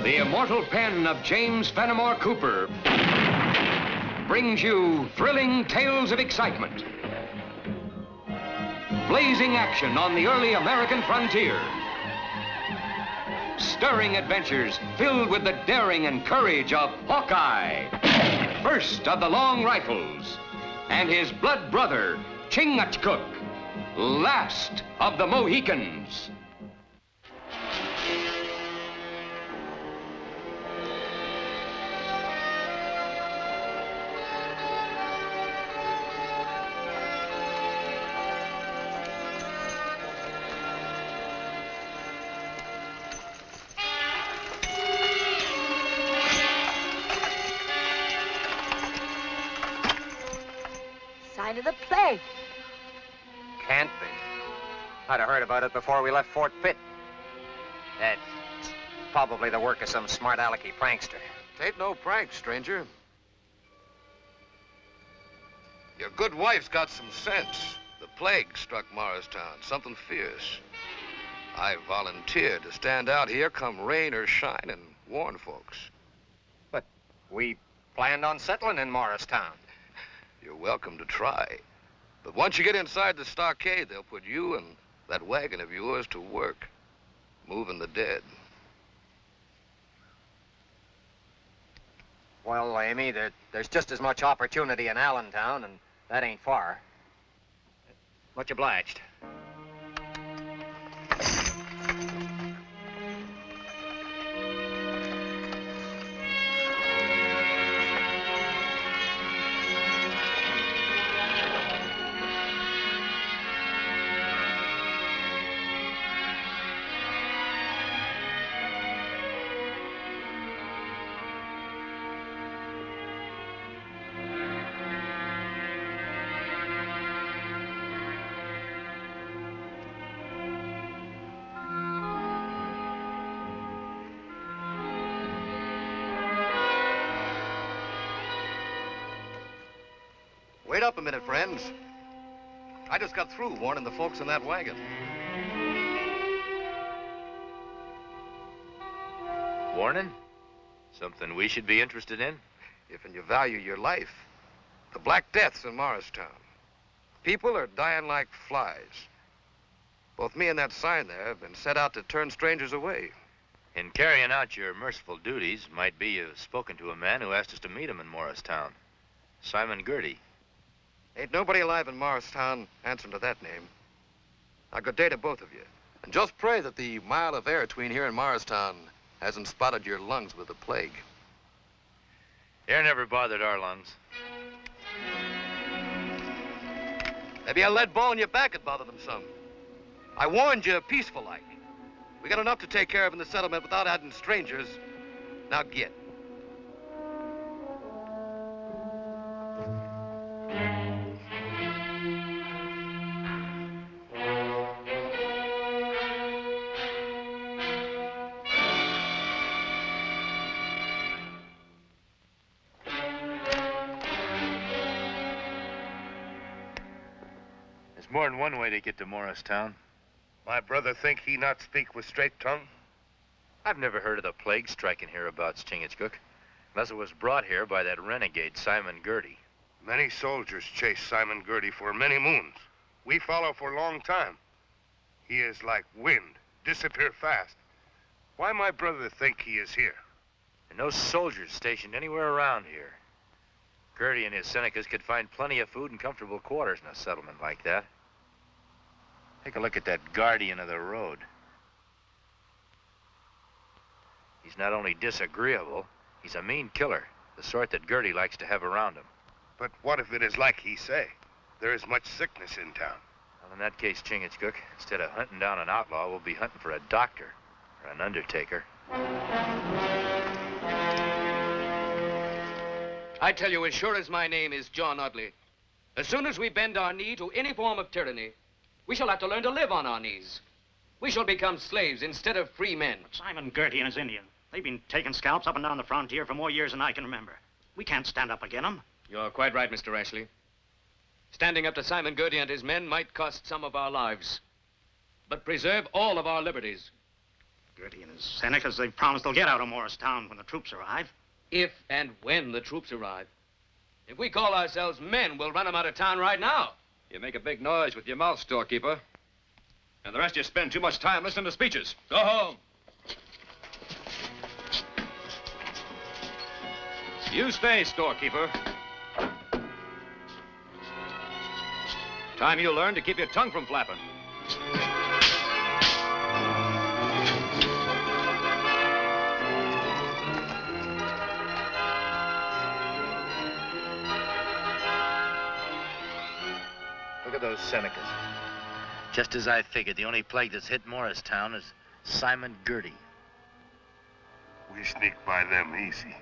The immortal pen of James Fenimore Cooper brings you thrilling tales of excitement, blazing action on the early American frontier, stirring adventures filled with the daring and courage of Hawkeye, first of the Long Rifles, and his blood brother, Chingachgook, last of the Mohicans. Sign of the plague. Can't be. I'd have heard about it before we left Fort Pitt. That's probably the work of some smart alecky prankster. Ain't no prank, stranger. Your good wife's got some sense. The plague struck Morristown, something fierce. I volunteered to stand out here come rain or shine and warn folks. But we planned on settling in Morristown. You're welcome to try. But once you get inside the stockade, they'll put you and that wagon of yours to work, moving the dead. Well, Amy, there's just as much opportunity in Allentown, and that ain't far. Much obliged. Wait up a minute, friends. I just got through warning the folks in that wagon. Warning? Something we should be interested in? If you value your life. The Black Death's in Morristown. People are dying like flies. Both me and that sign there have been set out to turn strangers away. In carrying out your merciful duties, might be you've spoken to a man who asked us to meet him in Morristown. Simon Girty. Ain't nobody alive in Morristown answering to that name. Now, good day to both of you. And just pray that the mile of air between here and Morristown hasn't spotted your lungs with the plague. Air never bothered our lungs. Maybe a lead ball in your back would bother them some. I warned you peaceful-like. We got enough to take care of in the settlement without adding strangers. Now get. There's more than one way to get to Morristown. My brother think he not speak with straight tongue? I've never heard of the plague striking hereabouts, Chingachgook, unless it was brought here by that renegade Simon Girty. Many soldiers chase Simon Girty for many moons. We follow for a long time. He is like wind, disappear fast. Why my brother think he is here? And no soldiers stationed anywhere around here. Girty and his Senecas could find plenty of food and comfortable quarters in a settlement like that. Take a look at that guardian of the road. He's not only disagreeable, he's a mean killer, the sort that Girty likes to have around him. But what if it is like he say? There is much sickness in town. Well, in that case, Chingachgook, instead of hunting down an outlaw, we'll be hunting for a doctor or an undertaker. I tell you, as sure as my name is John Audley, as soon as we bend our knee to any form of tyranny, we shall have to learn to live on our knees. We shall become slaves instead of free men. But Simon Girty and his Indian, they've been taking scalps up and down the frontier for more years than I can remember. We can't stand up against them. You're quite right, Mr. Ashley. Standing up to Simon Girty and his men might cost some of our lives. but preserve all of our liberties. Girty and his Senecas, they've promised they'll get out of Morristown when the troops arrive. If and when the troops arrive. If we call ourselves men, we'll run them out of town right now. You make a big noise with your mouth, storekeeper. And the rest of you spend too much time listening to speeches. Go home. You stay, storekeeper. Time you learn to keep your tongue from flapping. Look at those Senecas. Just as I figured, the only plague that's hit Morristown is Simon Girty. We sneak by them easy.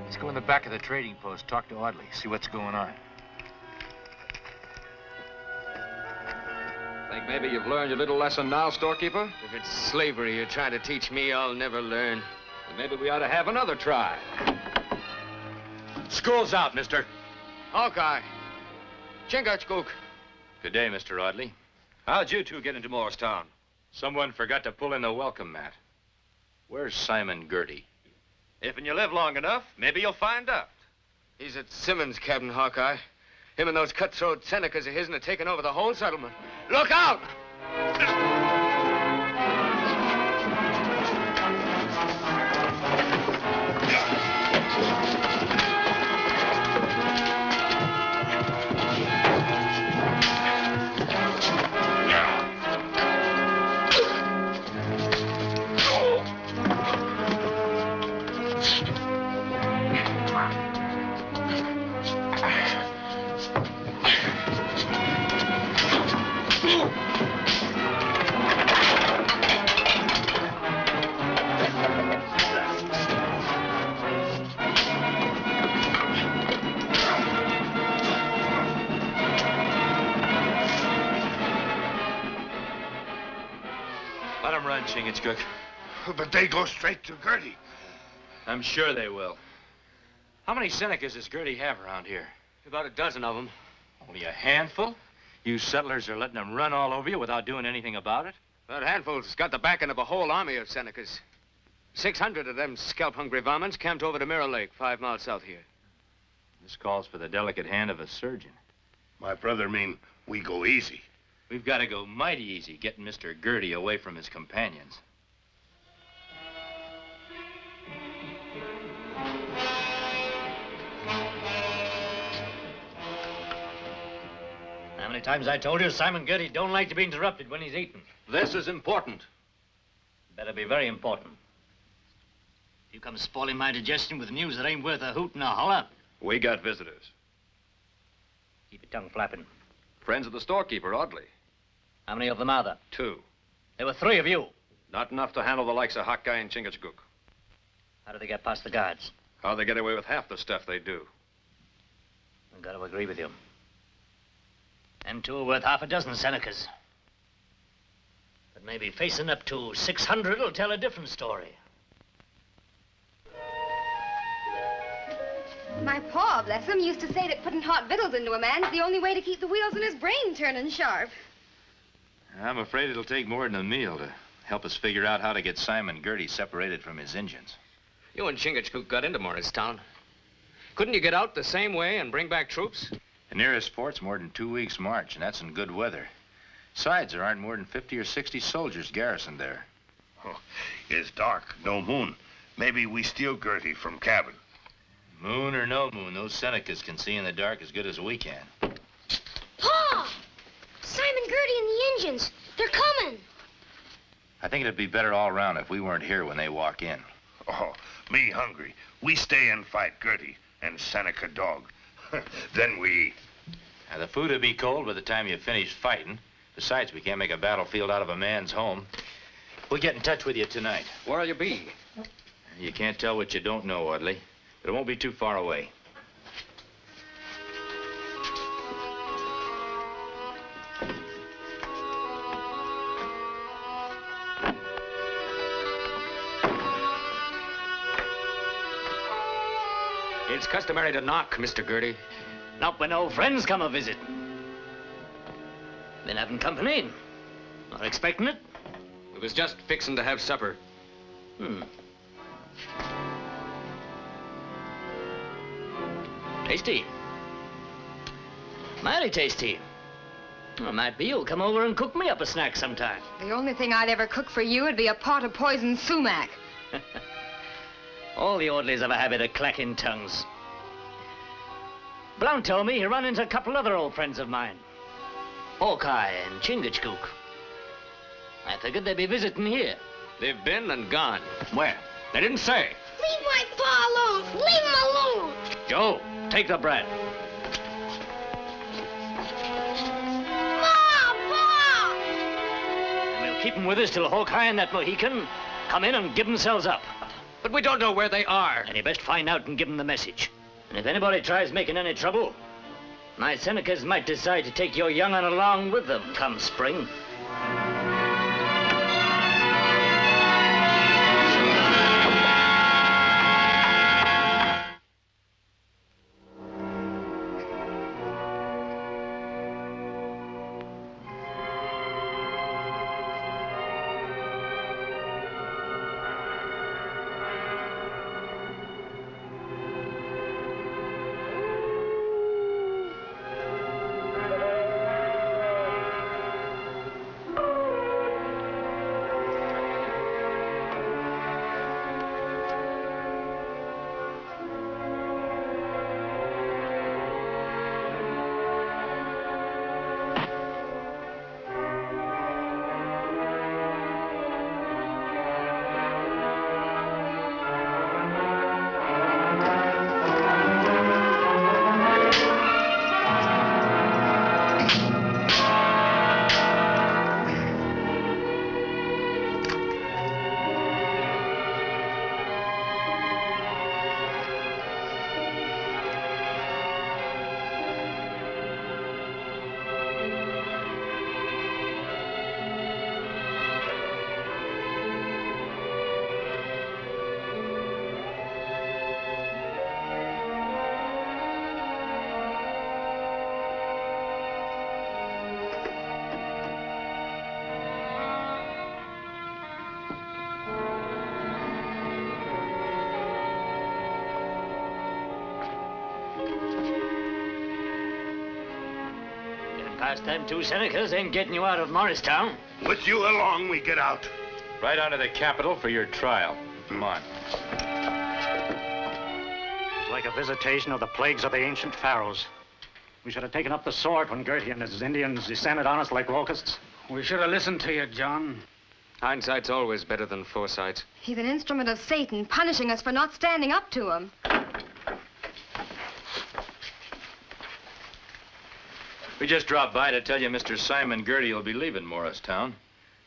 Let's go in the back of the trading post, talk to Audley, see what's going on. Think maybe you've learned your little lesson now, storekeeper? If it's slavery you're trying to teach me, I'll never learn. Then maybe we ought to have another try. School's out, mister. Hawkeye. Chingachgook. Good day, Mr. Audley. How'd you two get into Morristown? Someone forgot to pull in the welcome mat. Where's Simon Girty? If you live long enough, maybe you'll find out. He's at Simmons' cabin, Hawkeye. Him and those cutthroat Senecas of his'n are taking over the whole settlement. Look out! Let them run, Chingachgook. But they go straight to Girty. I'm sure they will. How many Senecas does Girty have around here? About a dozen of them. Only a handful? You settlers are letting them run all over you without doing anything about it? That handful's got the backing of a whole army of Senecas. 600 of them scalp-hungry varmints camped over to Mirror Lake, 5 miles south here. This calls for the delicate hand of a surgeon. My brother mean we go easy. We've got to go mighty easy getting Mr. Girty away from his companions. How many times I told you Simon Girty don't like to be interrupted when he's eating? This is important. Better be very important. You come spoiling my digestion with news that ain't worth a hoot and a holler. We got visitors. Keep your tongue flapping. Friends of the storekeeper, Audley. How many of them are there? 2. There were 3 of you. Not enough to handle the likes of Hawkeye and Chingachgook. How do they get past the guards? How they get away with half the stuff they do. I've got to agree with you. Them 2 are worth half a dozen Senecas. But maybe facing up to 600 will tell a different story. My pa, bless him, used to say that putting hot victuals into a man's the only way to keep the wheels in his brain turning sharp. I'm afraid it'll take more than a meal to help us figure out how to get Simon Girty separated from his Indians. You and Chingachgook got into Morristown. Couldn't you get out the same way and bring back troops? The nearest port's more than 2 weeks' march, and that's in good weather. Besides, there aren't more than 50 or 60 soldiers garrisoned there. Oh, it's dark, no moon. Maybe we steal Girty from cabin. Moon or no moon, those Senecas can see in the dark as good as we can. Pa! Simon Girty and the Indians. They're coming. I think it'd be better all around if we weren't here when they walk in. Oh, me hungry. We stay and fight Girty and Seneca dog. Then we eat. Now, the food will be cold by the time you finish fighting. Besides, we can't make a battlefield out of a man's home. We'll get in touch with you tonight. Where'll you be? You can't tell what you don't know, Audley. But it won't be too far away. It's customary to knock, Mr. Girty. Not when old friends come a visit. Been having company? Not expecting it? We was just fixing to have supper. Tasty. Mighty tasty. Well, might be you'll come over and cook me up a snack sometime. The only thing I'd ever cook for you would be a pot of poisoned sumac. All the orderlies have a habit of clacking tongues. Blount told me he run into a couple other old friends of mine. Hawkeye and Chingachgook. I figured they'd be visiting here. They've been and gone. Where? They didn't say. Leave my pa alone! Leave him alone! Joe, take the bread. Pa! And we'll keep them with us till Hawkeye and that Mohican come in and give themselves up. But we don't know where they are. And you best find out and give them the message. And if anybody tries making any trouble, my Senecas might decide to take your young'un along with them come spring. Past them two Senecas ain't getting you out of Morristown. With you along, we get out. Right on to the capital for your trial. Come on. It's like a visitation of the plagues of the ancient pharaohs. We should have taken up the sword when Girty and his Indians descended on us like locusts. We should have listened to you, John. Hindsight's always better than foresight. He's an instrument of Satan, punishing us for not standing up to him. We just dropped by to tell you Mr. Simon Girty will be leaving Morristown.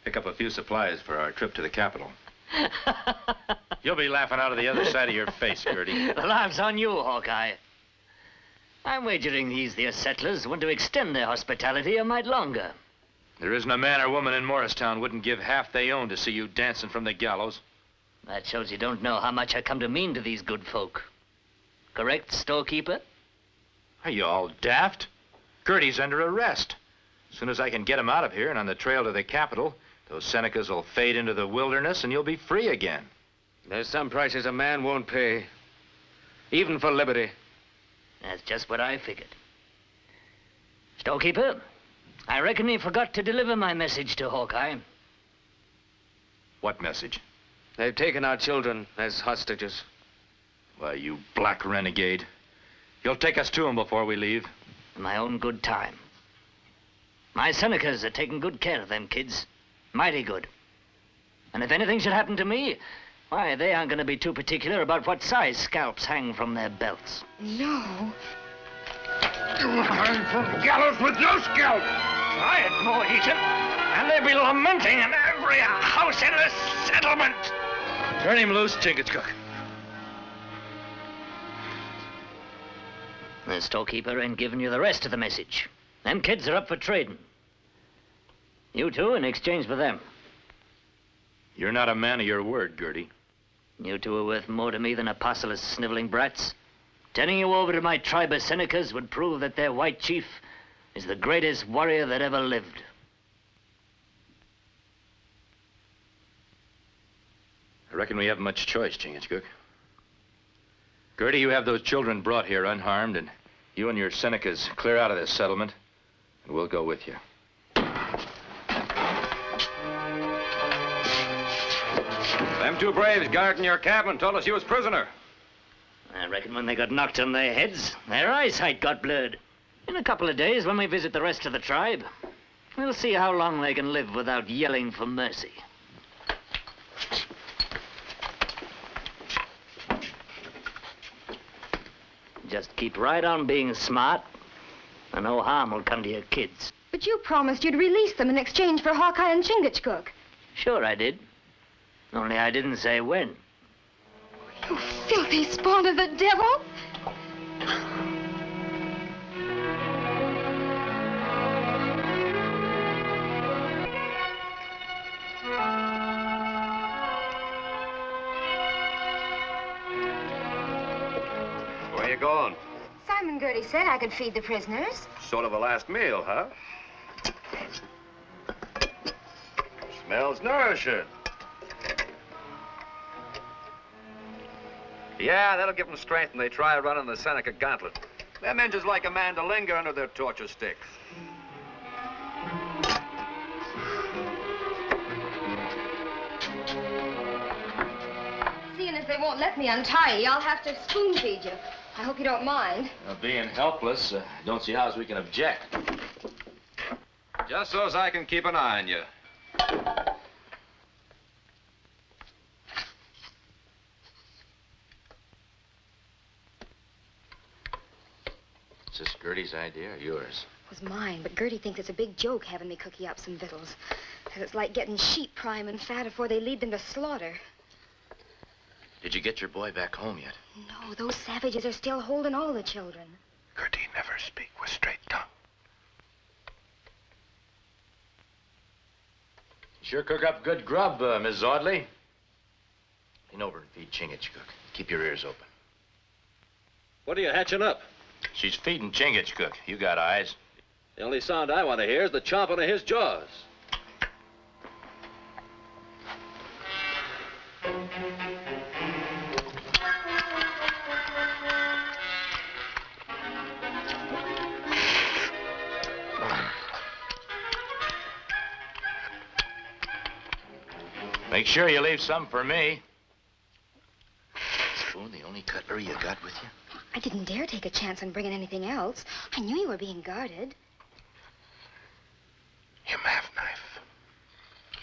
Pick up a few supplies for our trip to the capital. You'll be laughing out of the other side of your face, Girty. The laugh's on you, Hawkeye. I'm wagering these there settlers want to extend their hospitality a mite longer. There isn't a man or woman in Morristown wouldn't give half they own to see you dancing from the gallows. That shows you don't know how much I come to mean to these good folk. Correct, storekeeper? Are you all daft? Girty's under arrest. As soon as I can get him out of here and on the trail to the capital, those Senecas will fade into the wilderness and you'll be free again. There's some prices a man won't pay, even for liberty. That's just what I figured. Storekeeper, I reckon he forgot to deliver my message to Hawkeye. What message? They've taken our children as hostages. Why, you black renegade. You'll take us to him before we leave. In my own good time. My Senecas are taking good care of them kids. Mighty good. And if anything should happen to me, why, they aren't going to be too particular about what size scalps hang from their belts. No. You hang from gallows with no scalp. Try it, Mohican, and they'll be lamenting in every house in the settlement. Turn him loose, Chingachgook. The storekeeper ain't giving you the rest of the message. Them kids are up for trading. You two in exchange for them. You're not a man of your word, Girty. You two are worth more to me than a parcel of sniveling brats. Turning you over to my tribe of Senecas would prove that their white chief is the greatest warrior that ever lived. I reckon we haven't much choice, Chingachgook. Girty, you have those children brought here unharmed, and you and your Senecas clear out of this settlement, and we'll go with you. Them two braves guarding your cabin told us you was prisoner. I reckon when they got knocked on their heads, their eyesight got blurred. In a couple of days, when we visit the rest of the tribe, we'll see how long they can live without yelling for mercy. Just keep right on being smart, and no harm will come to your kids. But you promised you'd release them in exchange for Hawkeye and Chingachgook. Sure I did. Only I didn't say when. You filthy spawn of the devil! Where you going? Simon Girty said I could feed the prisoners. Sort of a last meal, huh? Smells nourishing. Yeah, that'll give them strength when they try running the Seneca gauntlet. Them Injuns like a man to linger under their torture sticks. Seeing as they won't let me untie you, I'll have to spoon feed you. I hope you don't mind. Being helpless, don't see how we can object. Just so as I can keep an eye on you. Is this Girty's idea or yours? It was mine, but Girty thinks it's a big joke having me cook you up some victuals. Says it's like getting sheep prime and fat before they lead them to slaughter. Did you get your boy back home yet? No, those savages are still holding all the children. Girty never speak with straight tongue. You sure cook up good grub, Miss Audley. Lean over and feed Chingachgook. Keep your ears open. What are you hatching up? She's feeding Chingachgook. You got eyes. The only sound I want to hear is the chomping of his jaws. Make sure you leave some for me. Spoon, the only cutlery you got with you? I didn't dare take a chance on bringing anything else. I knew you were being guarded. Him have knife.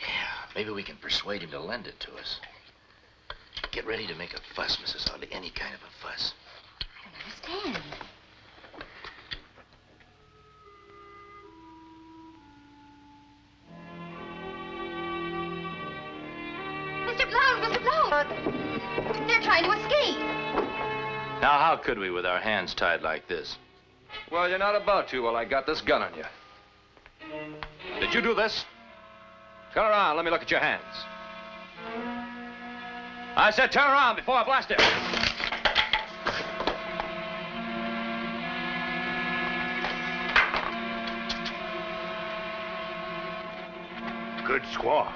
Yeah, maybe we can persuade him to lend it to us. Get ready to make a fuss, Mrs. Audley. Any kind of a fuss. I don't understand. Mr. Blount! They're trying to escape. Now, how could we with our hands tied like this? Well, you're not about to while I got this gun on you. Did you do this? Turn around, let me look at your hands. I said turn around before I blast it. Good squaw.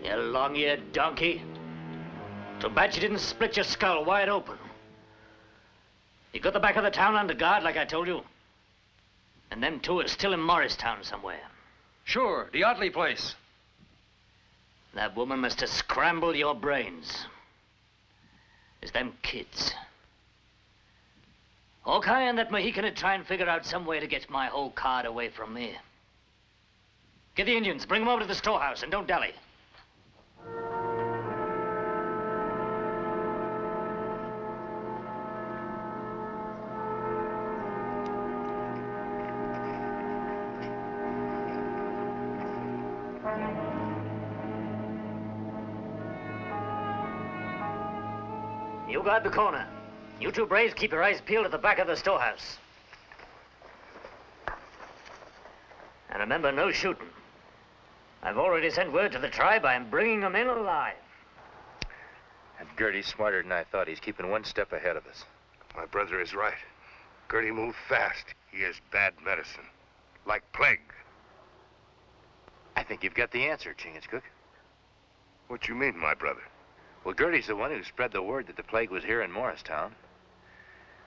You long-eared donkey. Too bad you didn't split your skull wide open. You got the back of the town under guard, like I told you. And them two are still in Morristown somewhere. Sure, the Audley place. That woman must have scrambled your brains. It's them kids. Hawkeye and that Mohican would try and figure out some way to get my whole card away from me. Get the Indians, bring them over to the storehouse, and don't dally. You guard the corner. You two braves keep your eyes peeled at the back of the storehouse. And remember, no shooting. I've already sent word to the tribe I'm bringing them in alive. And Girty's smarter than I thought. He's keeping one step ahead of us. My brother is right. Girty moved fast. He is bad medicine, like plague. I think you've got the answer, Chingachgook. What you mean, my brother? Well, Girty's the one who spread the word that the plague was here in Morristown.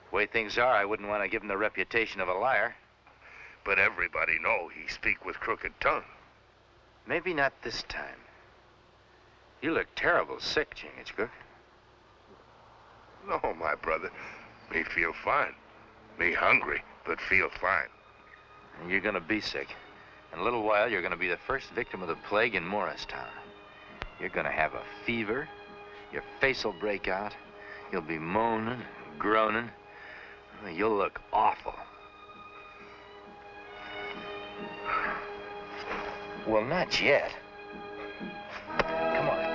The way things are, I wouldn't want to give him the reputation of a liar. But everybody know he speak with crooked tongue. Maybe not this time. You look terrible sick, Chingachgook. No, my brother. Me feel fine. Me hungry, but feel fine. And you're gonna be sick. In a little while, you're gonna be the first victim of the plague in Morristown. You're gonna have a fever. Your face will break out. You'll be moaning, groaning. You'll look awful. Well, not yet. Come on.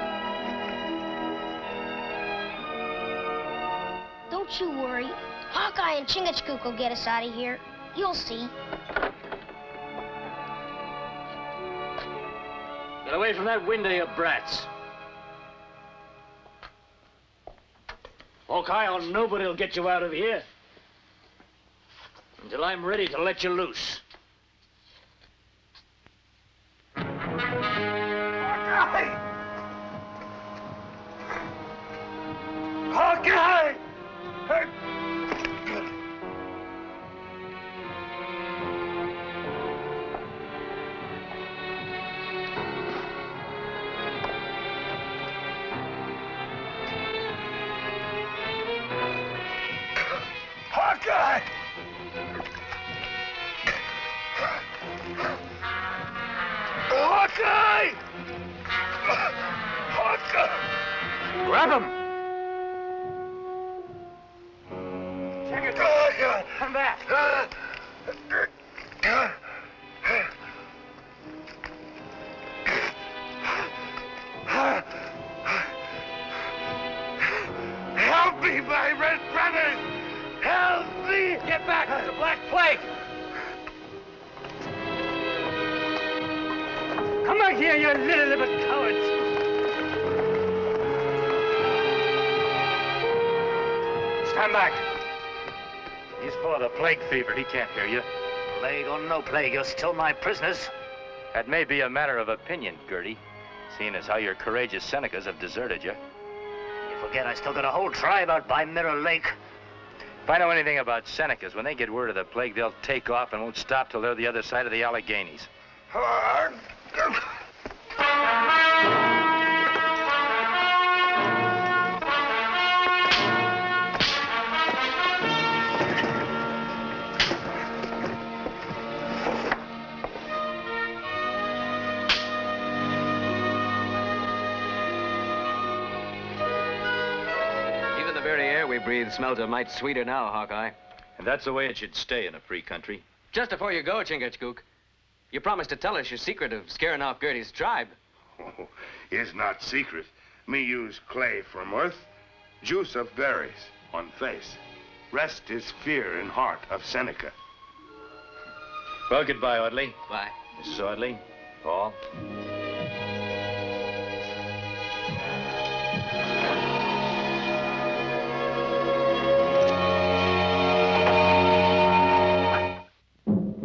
Don't you worry. Hawkeye and Chingachgook will get us out of here. You'll see. Get away from that window, you brats. Hawkeye or nobody will get you out of here until I'm ready to let you loose. Hawkeye! Hawkeye! Hawkeye! Hawkeye! Hawkeye! Grab him! Come back! Help me, my red brothers! Help me! Get back! It's a black plague! Come back here, you little cowards! Stand back. He's full of the plague fever. He can't hear you. Plague or no plague, you're still my prisoners. That may be a matter of opinion, Girty, seeing as how your courageous Senecas have deserted you. You forget I still got a whole tribe out by Mirror Lake. If I know anything about Senecas, when they get word of the plague, they'll take off and won't stop till they're the other side of the Alleghenies. Even the very air we breathe smells a mite sweeter now, Hawkeye. And that's the way it should stay in a free country. Just before you go, Chingachgook, you promised to tell us your secret of scaring off Girty's tribe. Oh, it's not secret. Me use clay from earth, juice of berries on face. Rest is fear in heart of Seneca. Well, goodbye, Audley. Bye. Mrs. Audley, Paul.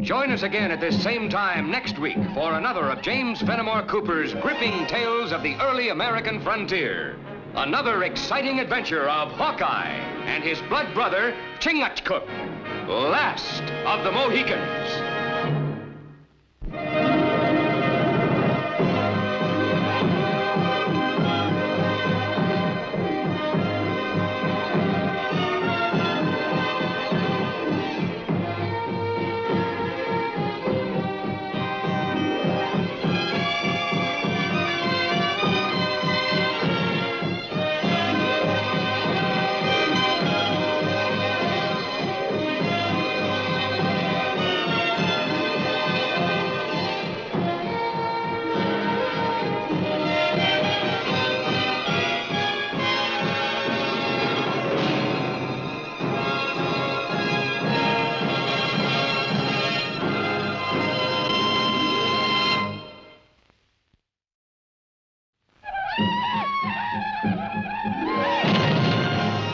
Join us again at this same time next week for another of James Fenimore Cooper's gripping tales of the early American frontier. Another exciting adventure of Hawkeye and his blood brother, Chingachgook, last of the Mohicans.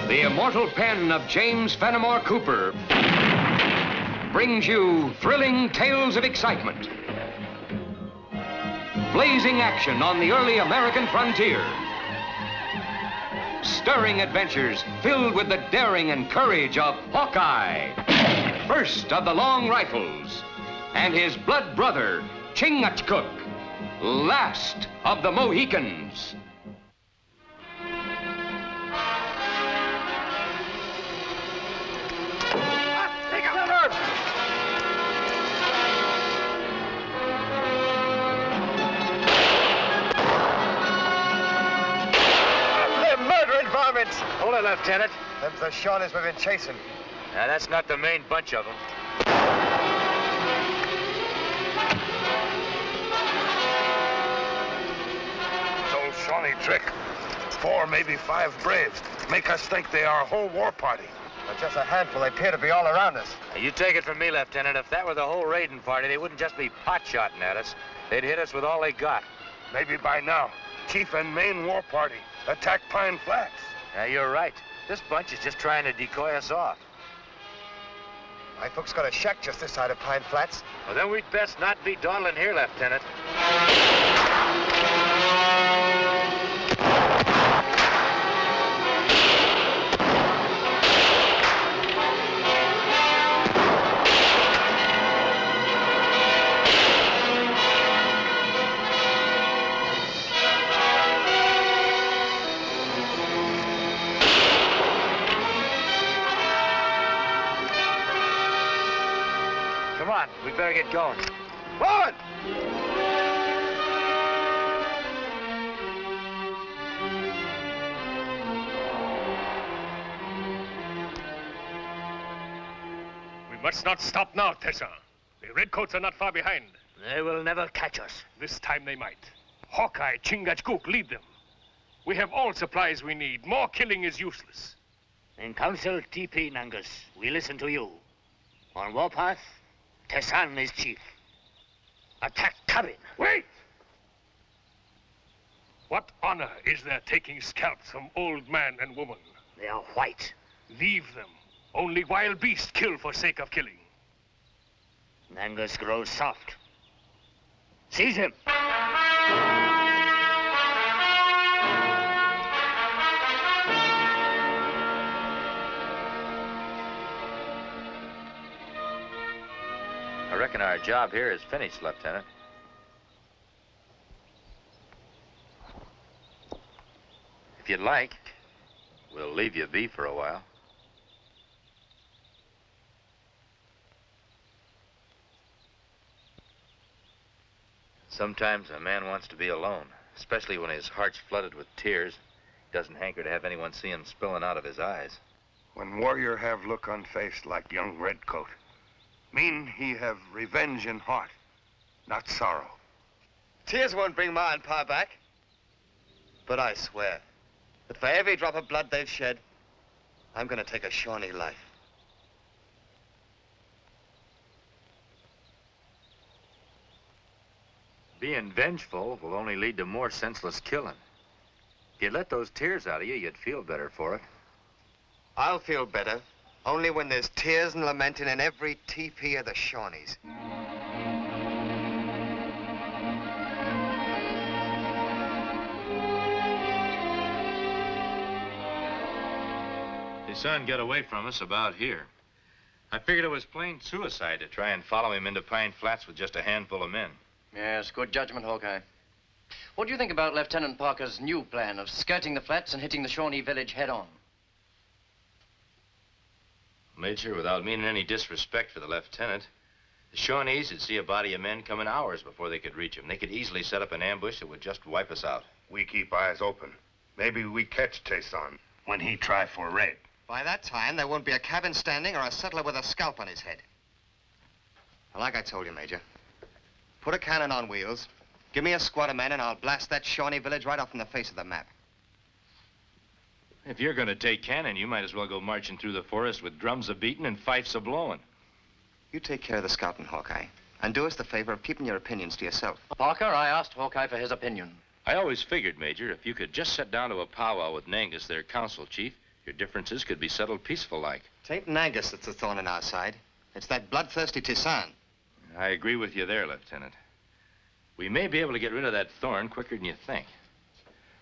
The immortal pen of James Fenimore Cooper brings you thrilling tales of excitement, blazing action on the early American frontier, stirring adventures filled with the daring and courage of Hawkeye, first of the long rifles, and his blood brother, Chingachgook, last of the Mohicans. Take cover! They're murdering varmints! Hold it, Lieutenant. Them's the Shawnees we've been chasing. Now, that's not the main bunch of them. It's old Shawnee trick. 4, maybe 5 braves. Make us think they are a whole war party. But just a handful. They appear to be all around us. Now, you take it from me, Lieutenant. If that were the whole raiding party, they wouldn't just be pot-shotting at us. They'd hit us with all they got. Maybe by now, chief and main war party attack Pine Flats. Now, you're right. This bunch is just trying to decoy us off. My folks got a shack just this side of Pine Flats. Well, then we'd best not be dawdling here, Lieutenant. Come on, we better get going. Forward! We must not stop now, Tessa. The redcoats are not far behind. They will never catch us. This time they might. Hawkeye, Chingachgook, lead them. We have all supplies we need. More killing is useless. In council, TP Nangus, we listen to you. On warpath, Tessan is chief. Attack cabin. Wait! What honor is there taking scalps from old man and woman? They are white. Leave them. Only wild beasts kill for sake of killing. Nangus grows soft. Seize him. I reckon our job here is finished, Lieutenant. If you'd like, we'll leave you be for a while. Sometimes a man wants to be alone, especially when his heart's flooded with tears. He doesn't hanker to have anyone see him spilling out of his eyes. When warrior have look on face like young redcoat, mean he have revenge in heart, not sorrow. Tears won't bring Ma and Pa back. But I swear that for every drop of blood they've shed, I'm gonna take a Shawnee life. Being vengeful will only lead to more senseless killing. If you'd let those tears out of you, you'd feel better for it. I'll feel better only when there's tears and lamenting in every teepee of the Shawnees. His son got away from us about here. I figured it was plain suicide to try and follow him into Pine Flats with just a handful of men. Yes, good judgment, Hawkeye. What do you think about Lieutenant Parker's new plan of skirting the flats and hitting the Shawnee village head-on? Major, without meaning any disrespect for the lieutenant, the Shawnees would see a body of men coming hours before they could reach him. They could easily set up an ambush that would just wipe us out. We keep eyes open. Maybe we catch Tayson when he try for raid. By that time, there won't be a cabin standing or a settler with a scalp on his head. Well, like I told you, Major, put a cannon on wheels, give me a squad of men, and I'll blast that Shawnee village right off from the face of the map. If you're going to take cannon, you might as well go marching through the forest with drums a-beating and fifes a-blowing. You take care of the scouting, Hawkeye, and do us the favor of keeping your opinions to yourself. Parker, I asked Hawkeye for his opinion. I always figured, Major, if you could just sit down to a powwow with Nangus, their council chief, your differences could be settled peaceful-like. It ain't Nangus that's the thorn in our side. It's that bloodthirsty Tisan. I agree with you there, Lieutenant. We may be able to get rid of that thorn quicker than you think.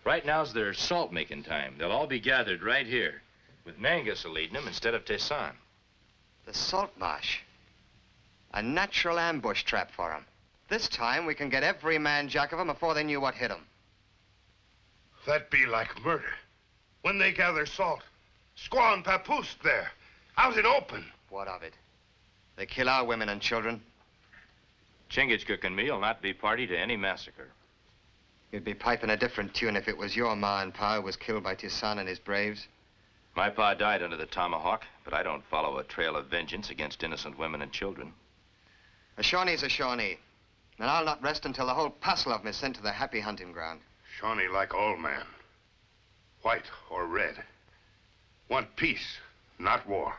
Right now's their salt-making time. They'll all be gathered right here, with Nangus leading them instead of Tisan. The salt marsh. A natural ambush trap for 'em. This time, we can get every man jack of 'em before they knew what hit 'em. That'd be like murder. When they gather salt, squaw and papoose there, out in open. What of it? They kill our women and children. Chingachgook and me'll not be party to any massacre. You'd be piping a different tune if it was your ma and pa who was killed by Tisan and his braves. My pa died under the tomahawk, but I don't follow a trail of vengeance against innocent women and children. A Shawnee's a Shawnee, and I'll not rest until the whole parcel of 'em is sent to the happy hunting ground. Shawnee like all man, white or red. Want peace, not war.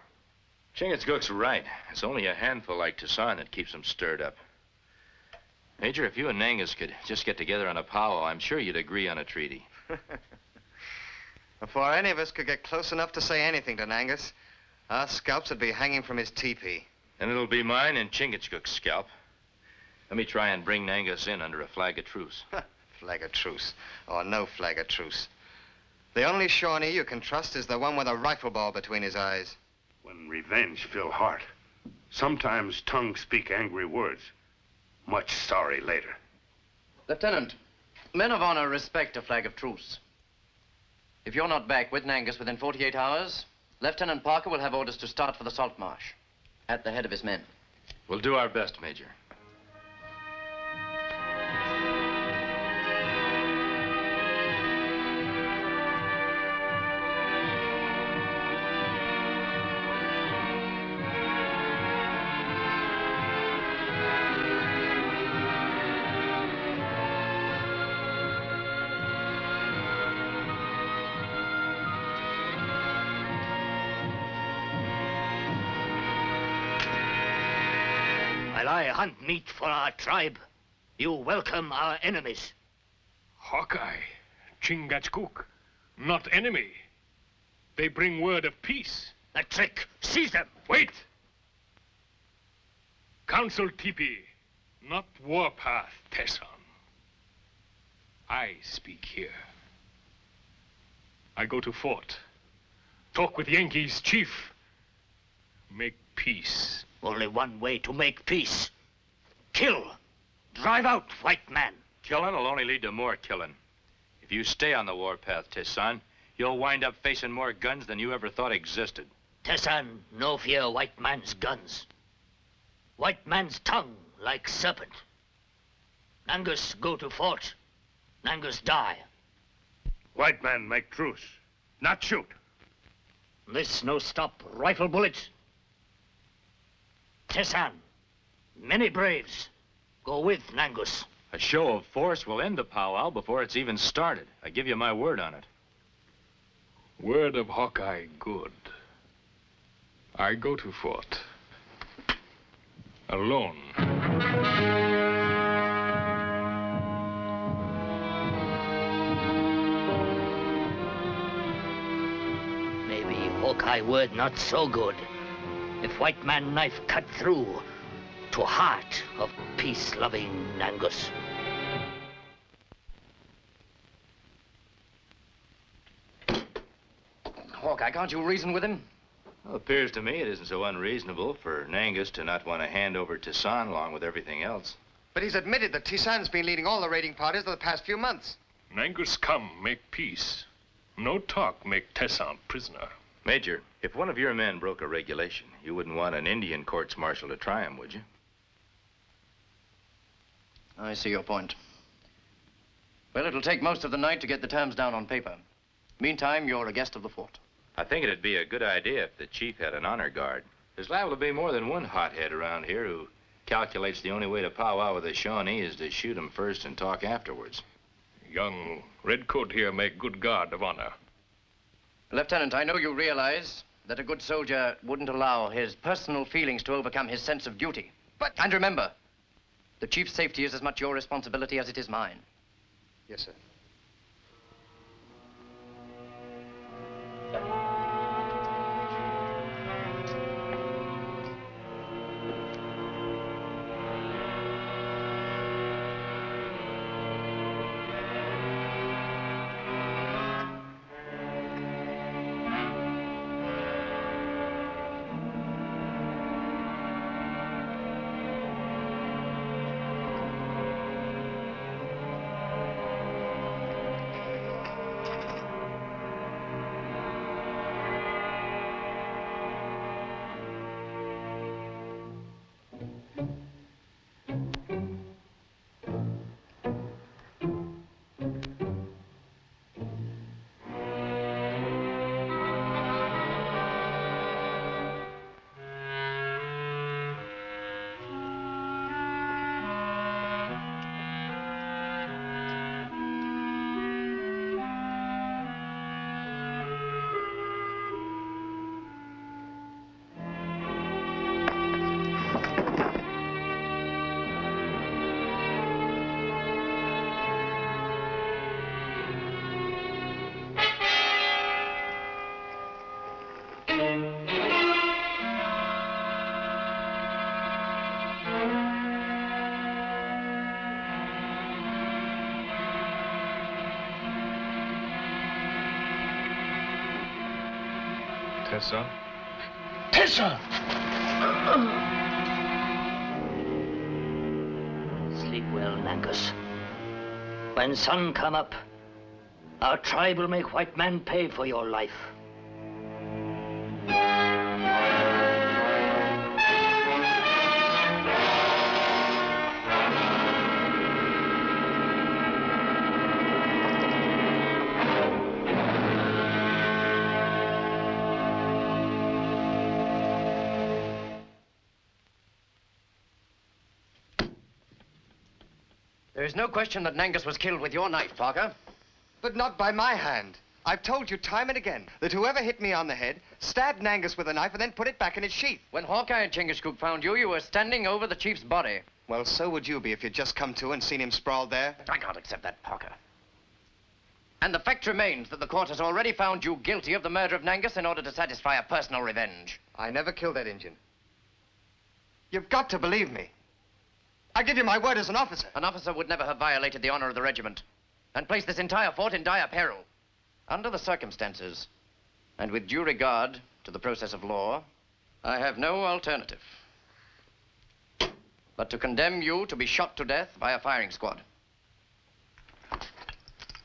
Chingachgook's right. It's only a handful like Tisan that keeps them stirred up. Major, if you and Nangus could just get together on a powwow, I'm sure you'd agree on a treaty. Before any of us could get close enough to say anything to Nangus, our scalps would be hanging from his teepee. And it'll be mine and Chingachgook's scalp. Let me try and bring Nangus in under a flag of truce. Flag of truce, or no flag of truce. The only Shawnee you can trust is the one with a rifle ball between his eyes. When revenge fill heart, sometimes tongues speak angry words. Much sorry later. Lieutenant, men of honor respect a flag of truce. If you're not back with Nangus within 48 hours, Lieutenant Parker will have orders to start for the salt marsh at the head of his men. We'll do our best, Major. While I hunt meat for our tribe, you welcome our enemies. Hawkeye, Chingachgook, not enemy. They bring word of peace. A trick. Seize them. Wait! Council teepee, not warpath, Tesson. I speak here. I go to fort. Talk with Yankees chief. Make peace. Only one way to make peace. Kill. Drive out white man. Killing will only lead to more killing. If you stay on the warpath, Tisan, you'll wind up facing more guns than you ever thought existed. Tisan no fear white man's guns. White man's tongue like serpent. Nangus go to fort. Nangus die. White man make truce, not shoot. This no stop rifle bullets. Tisan, many braves, go with Nangus. A show of force will end the powwow before it's even started. I give you my word on it. Word of Hawkeye good. I go to fort. Alone. Maybe Hawkeye word not so good. If white man knife cut through to heart of peace-loving Nangus. Hawkeye, can't you reason with him? Well, it appears to me it isn't so unreasonable for Nangus to not want to hand over Tisan along with everything else. But he's admitted that Tisan's been leading all the raiding parties of the past few months. Nangus come, make peace. No talk, make Tesson prisoner. Major, if one of your men broke a regulation, you wouldn't want an Indian courts-martial to try him, would you? I see your point. Well, it'll take most of the night to get the terms down on paper. Meantime, you're a guest of the fort. I think it'd be a good idea if the chief had an honor guard. There's liable to be more than one hothead around here who calculates the only way to powwow with a Shawnee is to shoot him first and talk afterwards. Young redcoat here make good guard of honor. Lieutenant, I know you realize that a good soldier wouldn't allow his personal feelings to overcome his sense of duty. And remember, the chief's safety is as much your responsibility as it is mine. Yes, sir. Tessa? Tessa! Sleep well, Nangus. When sun come up, our tribe will make white man pay for your life. There's no question that Nangus was killed with your knife, Parker. But not by my hand. I've told you time and again that whoever hit me on the head stabbed Nangus with a knife and then put it back in its sheath. When Hawkeye and Chingachgook found you, you were standing over the chief's body. Well, so would you be if you'd just come to and seen him sprawled there. I can't accept that, Parker. And the fact remains that the court has already found you guilty of the murder of Nangus in order to satisfy a personal revenge. I never killed that Indian. You've got to believe me. I give you my word as an officer. An officer would never have violated the honor of the regiment and placed this entire fort in dire peril. Under the circumstances, and with due regard to the process of law, I have no alternative but to condemn you to be shot to death by a firing squad.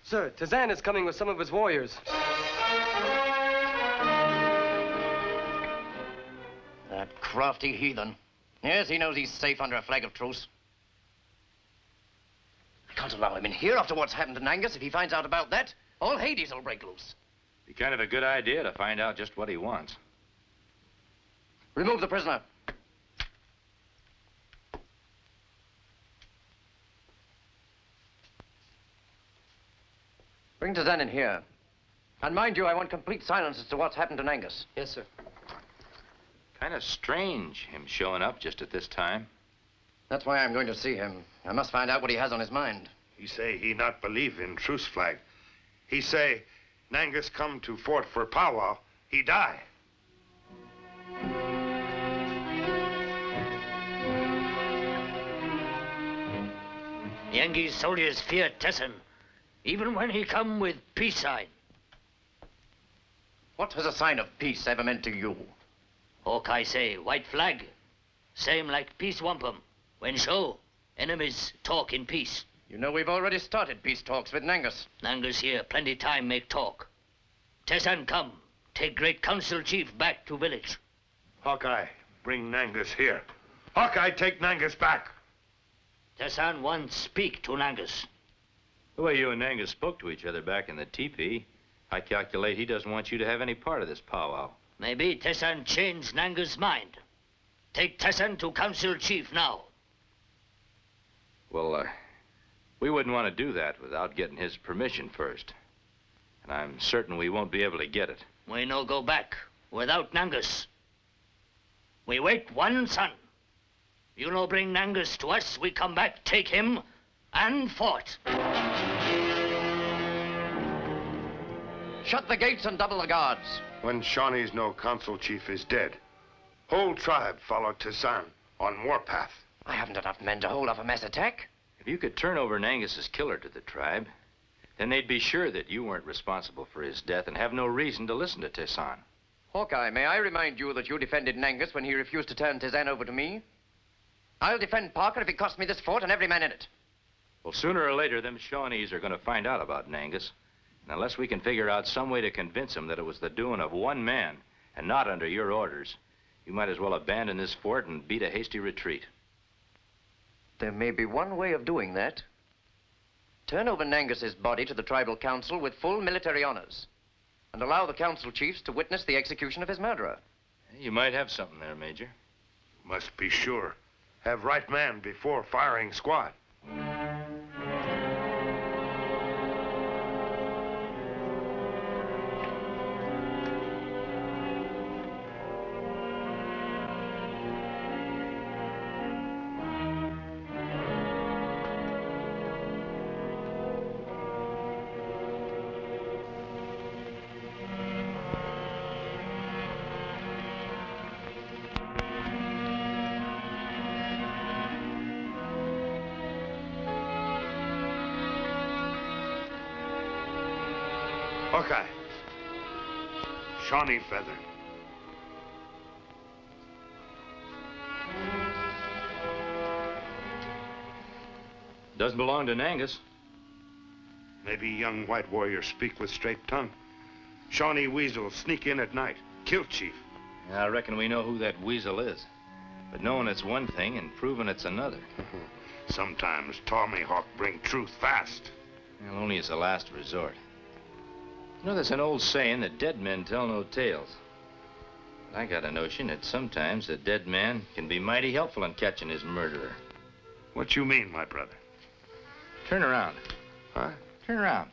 Sir, Tazan is coming with some of his warriors. That crafty heathen. Yes, he knows he's safe under a flag of truce. I can't allow him in here after what's happened to Nangus. If he finds out about that, all Hades will break loose. Be kind of a good idea to find out just what he wants. Remove the prisoner. Bring Tazan in here. And mind you, I want complete silence as to what's happened to Nangus. Yes, sir. Kind of strange, him showing up just at this time. That's why I'm going to see him. I must find out what he has on his mind. He say he not believe in truce flag. He say Nangus come to fort for powwow, he die. Yankees soldiers fear Tessin, even when he come with peace sign. What has a sign of peace ever meant to you? Hawkeye say, white flag. Same like peace wampum. When show, enemies talk in peace. You know we've already started peace talks with Nangus. Nangus here, plenty time make talk. Tessan come, take great council chief back to village. Hawkeye, bring Nangus here. Hawkeye, take Nangus back. Tessan wants speak to Nangus. The way you and Nangus spoke to each other back in the teepee, I calculate he doesn't want you to have any part of this powwow. Maybe Tessan changed Nangus' mind. Take Tessan to council chief now. Well, we wouldn't want to do that without getting his permission first. And I'm certain we won't be able to get it. We no go back without Nangus. We wait one son. You no bring Nangus to us, we come back, take him, and fort. Shut the gates and double the guards. When Shawnee's no council chief is dead, whole tribe follow Tazan on warpath. I haven't enough men to hold off a mass attack. If you could turn over Nangus's killer to the tribe, then they'd be sure that you weren't responsible for his death and have no reason to listen to Tessan. Hawkeye, may I remind you that you defended Nangus when he refused to turn Tazan over to me? I'll defend Parker if it costs me this fort and every man in it. Well, sooner or later, them Shawnees are going to find out about Nangus. And unless we can figure out some way to convince them that it was the doing of one man and not under your orders, you might as well abandon this fort and beat a hasty retreat. There may be one way of doing that. Turn over Nangus's body to the tribal council with full military honors and allow the council chiefs to witness the execution of his murderer. You might have something there, Major. Must be sure. Have right man before firing squad. Hawkeye. Shawnee feather. Doesn't belong to Nangus. Maybe young white warriors speak with straight tongue. Shawnee weasels sneak in at night, kill chief. Yeah, I reckon we know who that weasel is. But knowing it's one thing and proving it's another. Sometimes Tommy-Hawk bring truth fast. Well, only as a last resort. You know, there's an old saying that dead men tell no tales. But I got a notion that sometimes a dead man can be mighty helpful in catching his murderer. What you mean, my brother? Turn around. Huh? Turn around.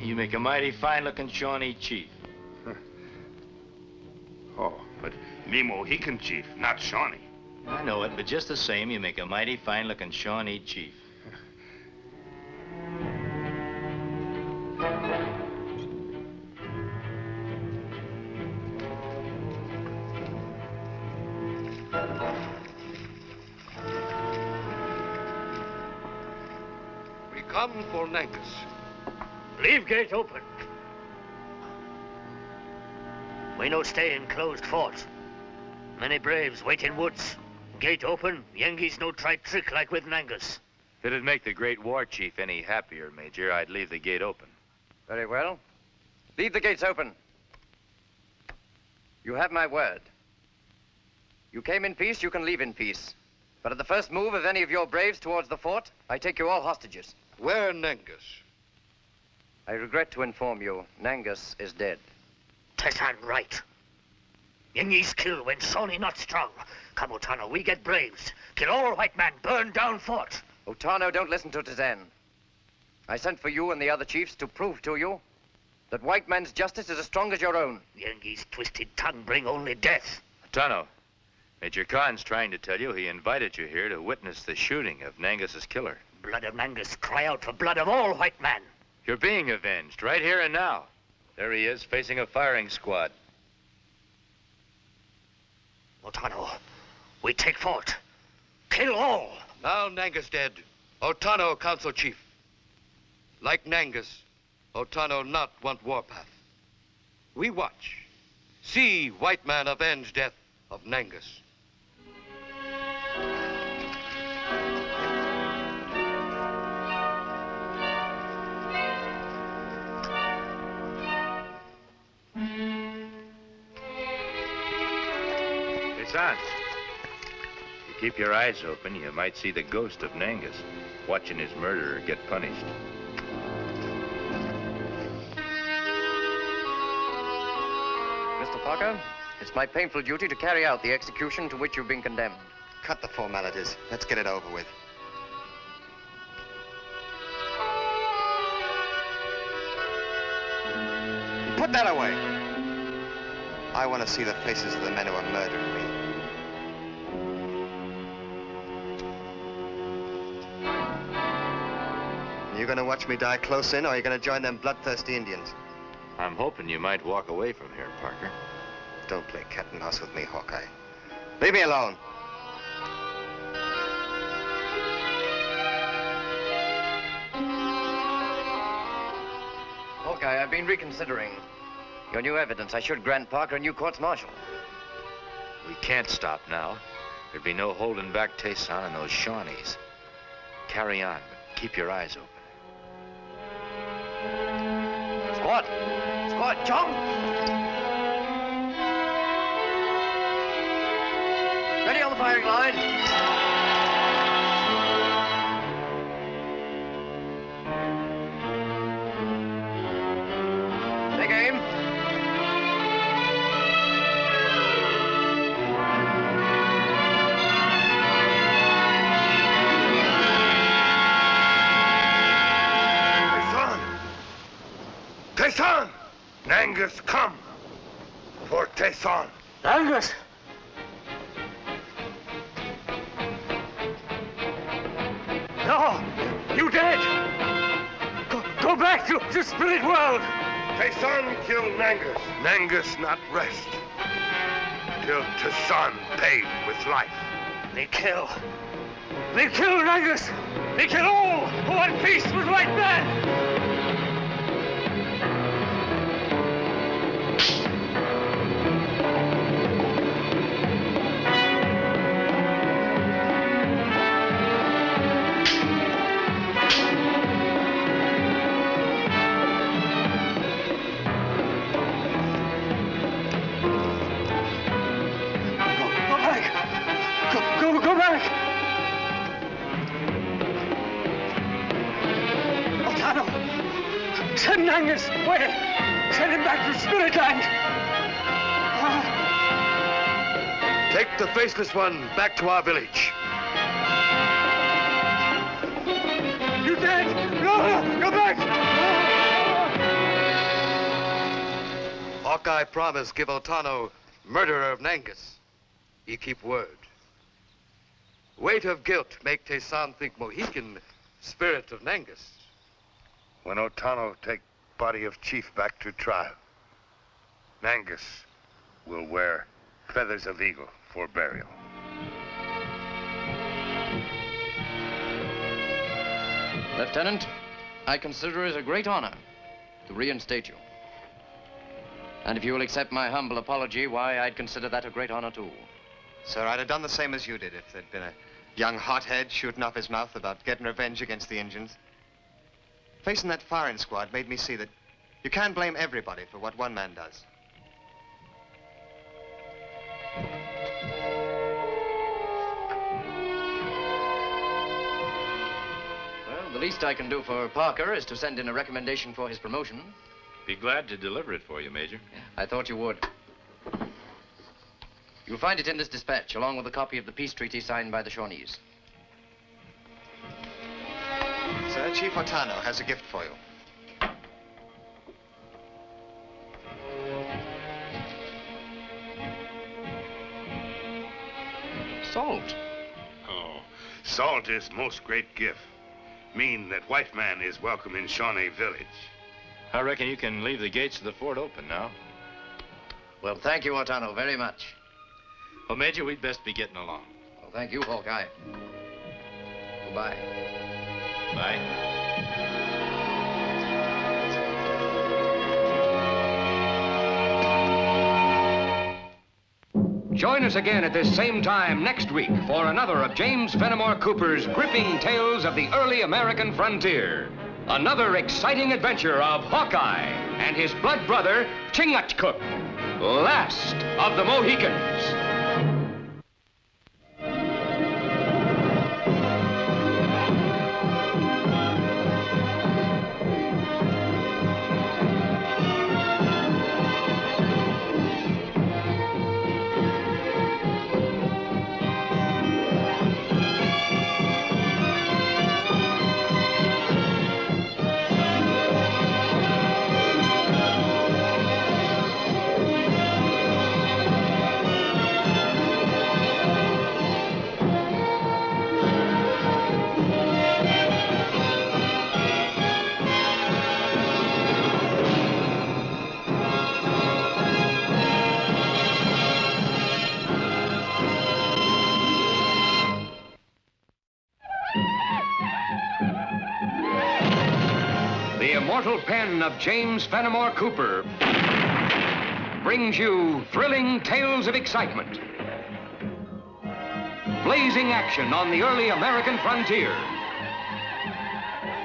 You make a mighty fine-looking Shawnee chief. Oh, but me Mohican chief, not Shawnee. I know it, but just the same, you make a mighty fine-looking Shawnee chief. We come for Nangus. Leave gate open. We no stay in closed fort. Many braves wait in woods. Gate open, Yengeese no try trick like with Nangus. If it'd make the great war chief any happier, Major, I'd leave the gate open. Very well. Leave the gates open. You have my word. You came in peace, you can leave in peace. But at the first move of any of your braves towards the fort, I take you all hostages. Where Nangus? I regret to inform you, Nangus is dead. Tesan right. Yengeese kill when Shawnee not strong. Come, Otano, we get braves. Kill all white man, burn down fort. Otano, don't listen to Tazan. I sent for you and the other chiefs to prove to you that white man's justice is as strong as your own. Yengeese twisted tongue bring only death. Tano, Major Khan's trying to tell you he invited you here to witness the shooting of Nangus's killer. Blood of Nangus, cry out for blood of all white man. You're being avenged right here and now. There he is, facing a firing squad. Otano, we take fort. Kill all. Now Nangus dead. Otano council chief. Like Nangus, Otano not want warpath. We watch. See white man avenge death of Nangus. Son, if you keep your eyes open, you might see the ghost of Nangus, watching his murderer get punished. Mr. Parker, it's my painful duty to carry out the execution to which you've been condemned. Cut the formalities. Let's get it over with. Put that away. I want to see the faces of the men who are murdering me. You gonna watch me die close in, or are you gonna join them bloodthirsty Indians? I'm hoping you might walk away from here, Parker. Don't play cat and mouse with me, Hawkeye. Leave me alone. Hawkeye, I've been reconsidering. Your new evidence, I should grant Parker a new courts-martial. We can't stop now. There'd be no holding back Tayson and those Shawnees. Carry on, but keep your eyes open. Squad! Squad, Chong! Ready on the firing line. Take aim. Tayson! Nangus, come! For Tayson. Nangus! No! You dead! Go back to spirit world! Tayson kill Nangus. Nangus not rest. Till Tayson paid with life. They kill Nangus! They kill all who on peace with white man. Go back! Otano! Send Nangus away! Send him back to Spirit Land! Take the faceless one back to our village. You dead! No! Go back! Hawkeye promised give Otano murderer of Nangus. He keep word. Weight of guilt make Tesan think Mohican spirit of Nangus. When Otano take body of chief back to trial, Nangus will wear feathers of eagle for burial. Lieutenant, I consider it a great honor to reinstate you. And if you will accept my humble apology, why, I'd consider that a great honor, too. Sir, I'd have done the same as you did if there'd been a young hothead shooting off his mouth about getting revenge against the Indians. Facing that firing squad made me see that you can't blame everybody for what one man does. Well, the least I can do for Parker is to send in a recommendation for his promotion. Be glad to deliver it for you, Major. I thought you would. You'll find it in this dispatch, along with a copy of the peace treaty signed by the Shawnees. Sir, Chief Otano has a gift for you. Salt. Oh, salt is most great gift. Mean that white man is welcome in Shawnee village. I reckon you can leave the gates of the fort open now. Well, thank you, Otano, very much. Well, Major, we'd best be getting along. Well, thank you, Hawkeye. Goodbye. Bye. Join us again at this same time next week for another of James Fenimore Cooper's gripping tales of the early American frontier. Another exciting adventure of Hawkeye and his blood brother, Chingachgook, last of the Mohicans. The immortal pen of James Fenimore Cooper brings you thrilling tales of excitement, blazing action on the early American frontier,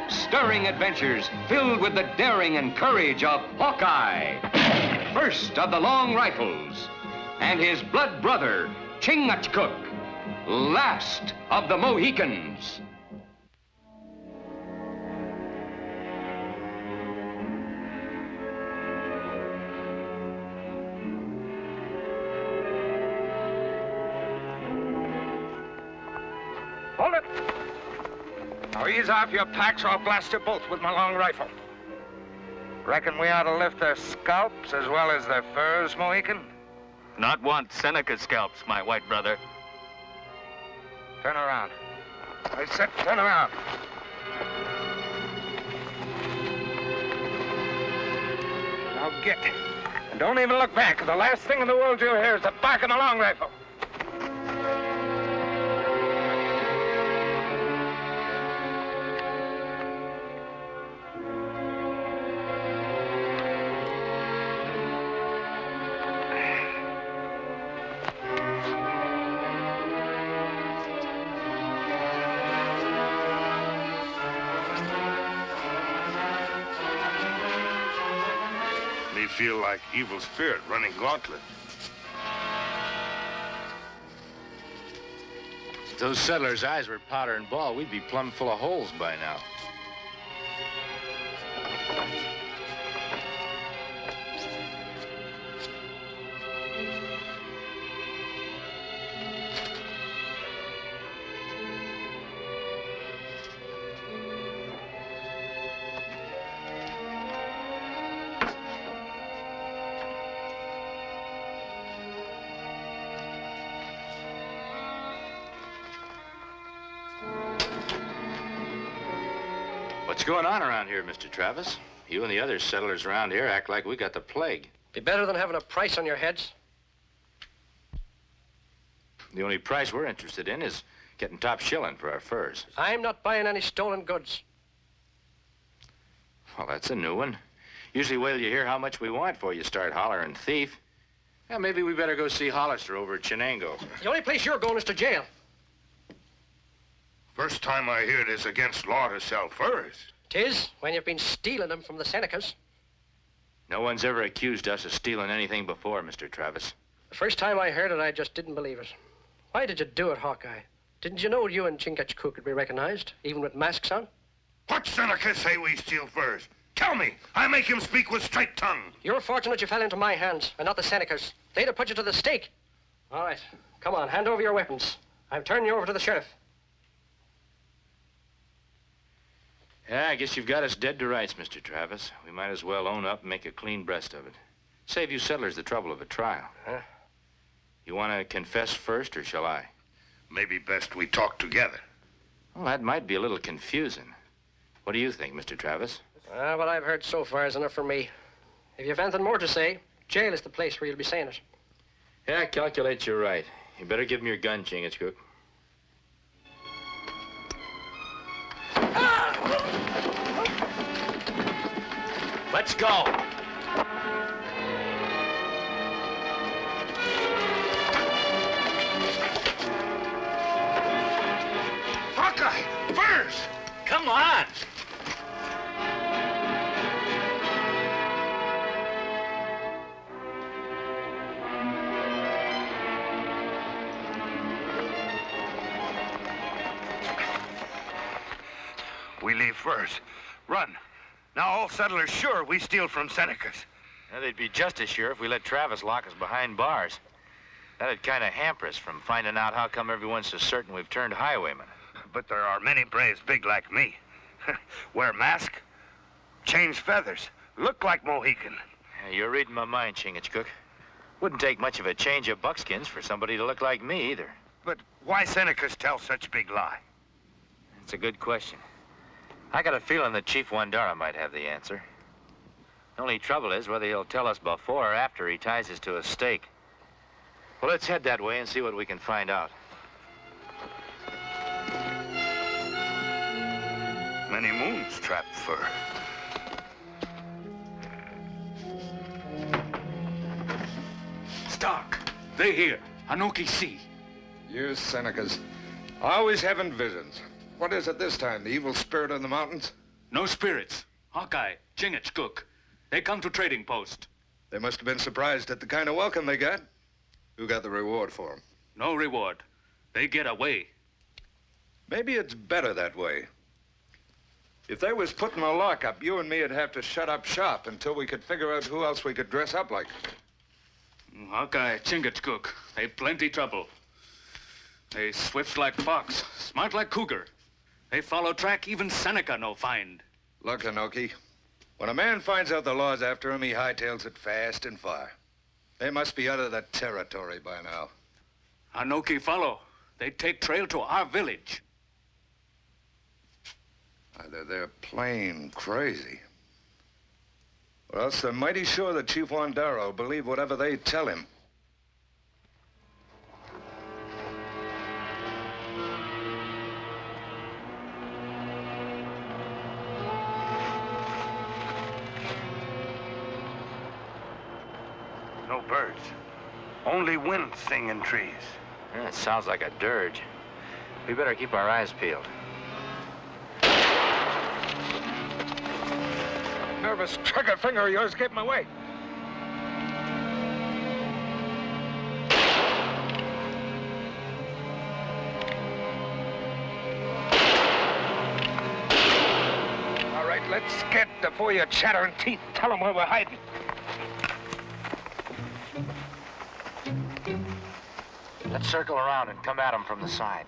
stirring adventures filled with the daring and courage of Hawkeye, first of the long rifles, and his blood brother, Chingachgook, last of the Mohicans. Hold it! Now ease off your packs or I'll blast you both with my long rifle. Reckon we ought to lift their scalps as well as their furs, Mohican? Not want Seneca's scalps, my white brother. Turn around. I said turn around. Now get. And don't even look back. The last thing in the world you'll hear is the bark of the long rifle. feel like evil spirit running gauntlet. If those settlers' eyes were powder and ball, we'd be plumb full of holes by now. What's going on around here, Mr. Travis? You and the other settlers around here act like we got the plague. Be better than having a price on your heads. The only price we're interested in is getting top shilling for our furs. I'm not buying any stolen goods. Well, that's a new one. Usually wait till you hear how much we want before you start hollering thief. Yeah, maybe we better go see Hollister over at Chinango. The only place you're going is to jail. First time I hear it is against law to sell furs. 'Tis, when you've been stealing them from the Senecas. No one's ever accused us of stealing anything before, Mr. Travis. The first time I heard it, I just didn't believe it. Why did you do it, Hawkeye? Didn't you know you and Chingachgook could be recognized, even with masks on? What Seneca say we steal furs? Tell me. I make him speak with straight tongue. You're fortunate you fell into my hands, and not the Senecas. They'd have put you to the stake. All right, come on, hand over your weapons. I'm turning you over to the sheriff. Yeah, I guess you've got us dead to rights, Mr. Travis. We might as well own up and make a clean breast of it. Save you settlers the trouble of a trial. Huh? You want to confess first, or shall I? Maybe best we talk together. Well, that might be a little confusing. What do you think, Mr. Travis? What I've heard so far is enough for me. If you've anything more to say, jail is the place where you'll be saying it. Yeah, I calculate you're right. You better give me your gun, Chingachgook. Let's go. Hawkeye! Furs! Come on! We leave first. Run. Now all settlers sure we steal from Senecas. Yeah, they'd be just as sure if we let Travis lock us behind bars. That'd kind of hamper us from finding out how come everyone's so certain we've turned highwaymen. But there are many braves big like me. Wear mask, change feathers, look like Mohican. Yeah, you're reading my mind, Chingachgook. Wouldn't take much of a change of buckskins for somebody to look like me, either. But why Senecas tell such big lie? It's a good question. I got a feeling that Chief Wandara might have the answer. The only trouble is whether he'll tell us before or after he ties us to a stake. Well, let's head that way and see what we can find out. Many moons trapped fur. Stark, they here. Anoki see. You Senecas, always having visions. What is it this time, the evil spirit in the mountains? No spirits. Hawkeye, Chingachgook. They come to trading post. They must have been surprised at the kind of welcome they got. Who got the reward for them? No reward. They get away. Maybe it's better that way. If they was put in a lockup, you and me'd have to shut up shop until we could figure out who else we could dress up like. Hawkeye, Chingachgook. They plenty trouble. They swift like fox, smart like cougar. They follow track even Seneca no find. Look, Anoki, when a man finds out the law's after him, he hightails it fast and far. They must be out of the territory by now. Anoki follow. They take trail to our village. Either they're plain crazy, or else they're mighty sure that Chief Wandara will believe whatever they tell him. No birds. Only wind sing in trees. Yeah, it sounds like a dirge. We better keep our eyes peeled. Nervous trigger finger of yours gave him away. let's get before your chattering teeth. Tell them where we're hiding. Let's circle around and come at them from the side.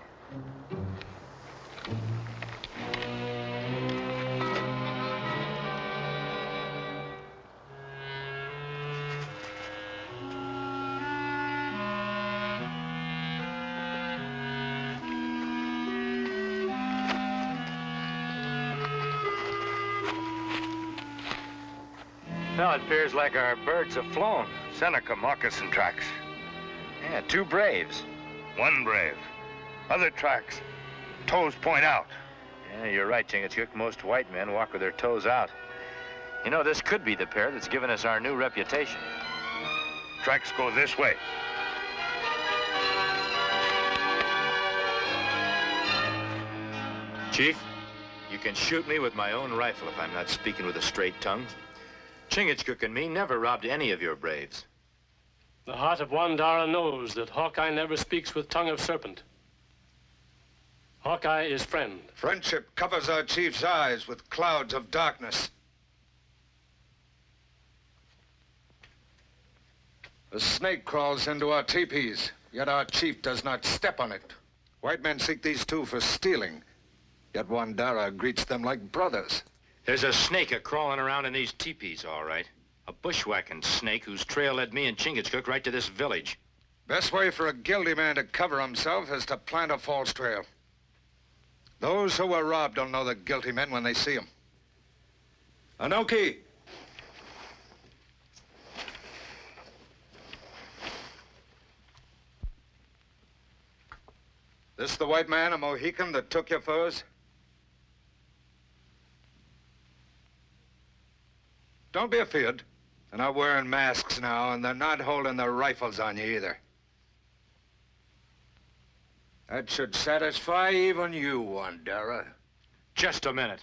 Well, it appears like our birds have flown. Seneca moccasin tracks. Yeah, 2 braves. 1 brave. Other tracks. Toes point out. Yeah, you're right, Chingachgook. Most white men walk with their toes out. You know, this could be the pair that's given us our new reputation. Tracks go this way. Chief, you can shoot me with my own rifle if I'm not speaking with a straight tongue. Chingachgook and me never robbed any of your braves. The heart of Wandara knows that Hawkeye never speaks with tongue of serpent. Hawkeye is friend. Friendship covers our chief's eyes with clouds of darkness. A snake crawls into our teepees, yet our chief does not step on it. White men seek these 2 for stealing, yet Wandara greets them like brothers. There's a snake a-crawling around in these teepees, all right. A bushwhacking snake whose trail led me and Chingachgook right to this village. Best way for a guilty man to cover himself is to plant a false trail. Those who were robbed will know the guilty men when they see them. Anoki! This the white man, a Mohican, that took your furs? Don't be afeard. They're not wearing masks now, and they're not holding their rifles on you either. That should satisfy even you, Wandara. Just a minute.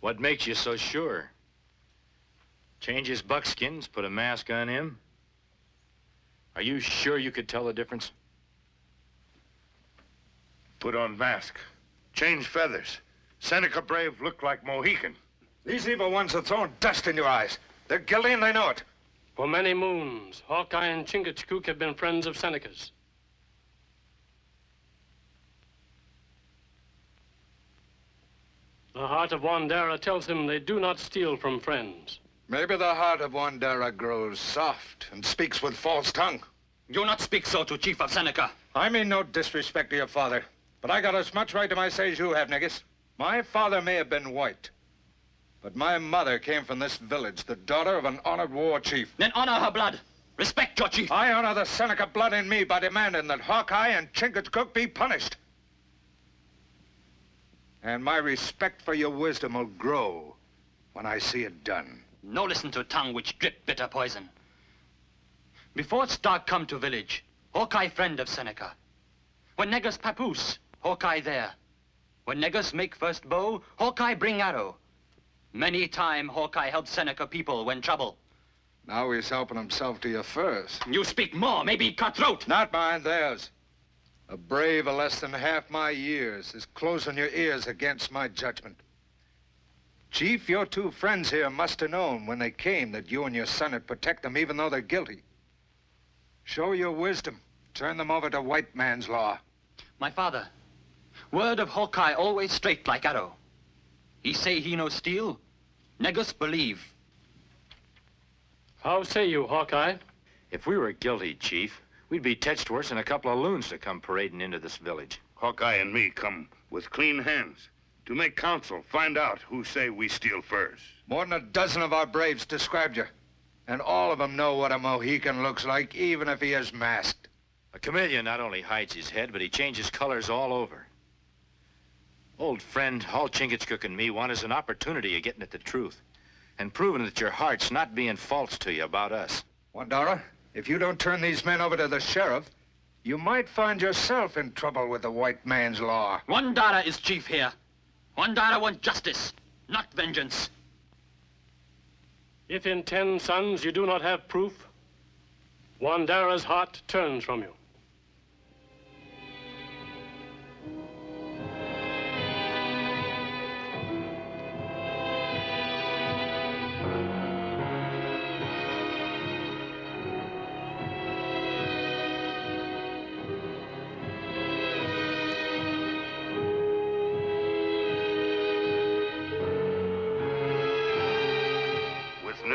What makes you so sure? Change his buckskins, put a mask on him? Are you sure you could tell the difference? Put on mask. Change feathers. Seneca brave look like Mohican. These evil ones are throwing dust in your eyes. They're guilty and they know it. For many moons, Hawkeye and Chingachgook have been friends of Seneca's. The heart of Wandara tells him they do not steal from friends. Maybe the heart of Wandara grows soft and speaks with false tongue. Do not speak so to Chief of Seneca. I mean no disrespect to your father, but I got as much right to my say as you have, Nangus. My father may have been white, but my mother came from this village, the daughter of an honored war chief. Then honor her blood. Respect your chief. I honor the Seneca blood in me by demanding that Hawkeye and Chingachgook be punished. And my respect for your wisdom will grow when I see it done. No listen to tongue which drip bitter poison. Before Stark come to village, Hawkeye friend of Seneca. When Negus papoose, Hawkeye there. When Negus make first bow, Hawkeye bring arrow. Many time Hawkeye help Seneca people when trouble. Now he's helping himself to your furs. You speak more, maybe cutthroat. Not mine, theirs. A brave of less than half my years is closing your ears against my judgment. Chief, your 2 friends here must have known when they came that you and your son would protect them even though they're guilty. Show your wisdom. Turn them over to white man's law. My father, word of Hawkeye always straight like arrow. He say he no steal. Negus believe. How say you, Hawkeye? If we were guilty, Chief, we'd be touched worse than a couple of loons to come parading into this village. Hawkeye and me come with clean hands to make counsel, find out who say we steal furs. More than a dozen of our braves described you, and all of them know what a Mohican looks like, even if he is masked. A chameleon not only hides his head, but he changes colors all over. Old friend, all Chingachgook and me want is an opportunity of getting at the truth and proving that your heart's not being false to you about us. Wandara, if you don't turn these men over to the sheriff, you might find yourself in trouble with the white man's law. Wandara is chief here. Wandara want justice, not vengeance. If in 10 sons you do not have proof, Wandara's heart turns from you.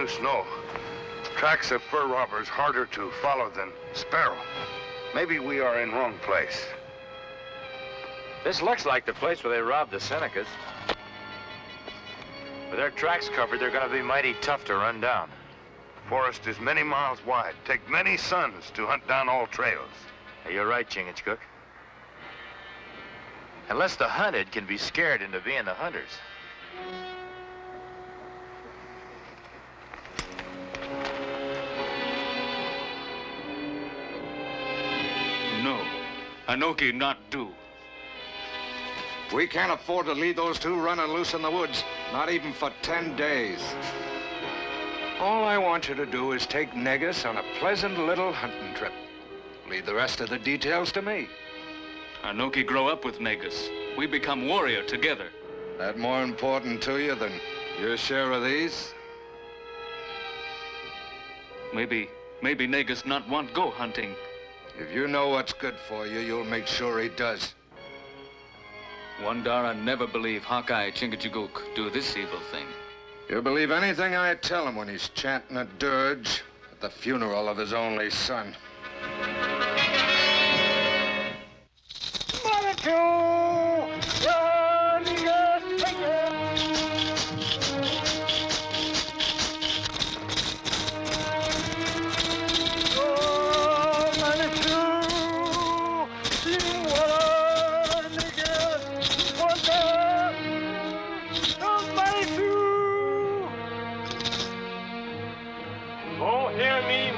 Moose know. Tracks of fur robbers harder to follow than sparrow. Maybe we are in wrong place. This looks like the place where they robbed the Senecas. With their tracks covered, they're gonna be mighty tough to run down. Forest is many miles wide. Take many suns to hunt down all trails. You're right, Chingachgook. Unless the hunted can be scared into being the hunters. No, Anoki not do. We can't afford to leave those two running loose in the woods, not even for 10 days. All I want you to do is take Nangus on a pleasant little hunting trip. Leave the rest of the details to me. Anoki grow up with Nangus. We become warrior together. That more important to you than your share of these? Maybe Nangus not want go hunting. If you know what's good for you, you'll make sure he does. Wandara never believe Hawkeye Chingachgook do this evil thing. He'll believe anything I tell him when he's chanting a dirge at the funeral of his only son.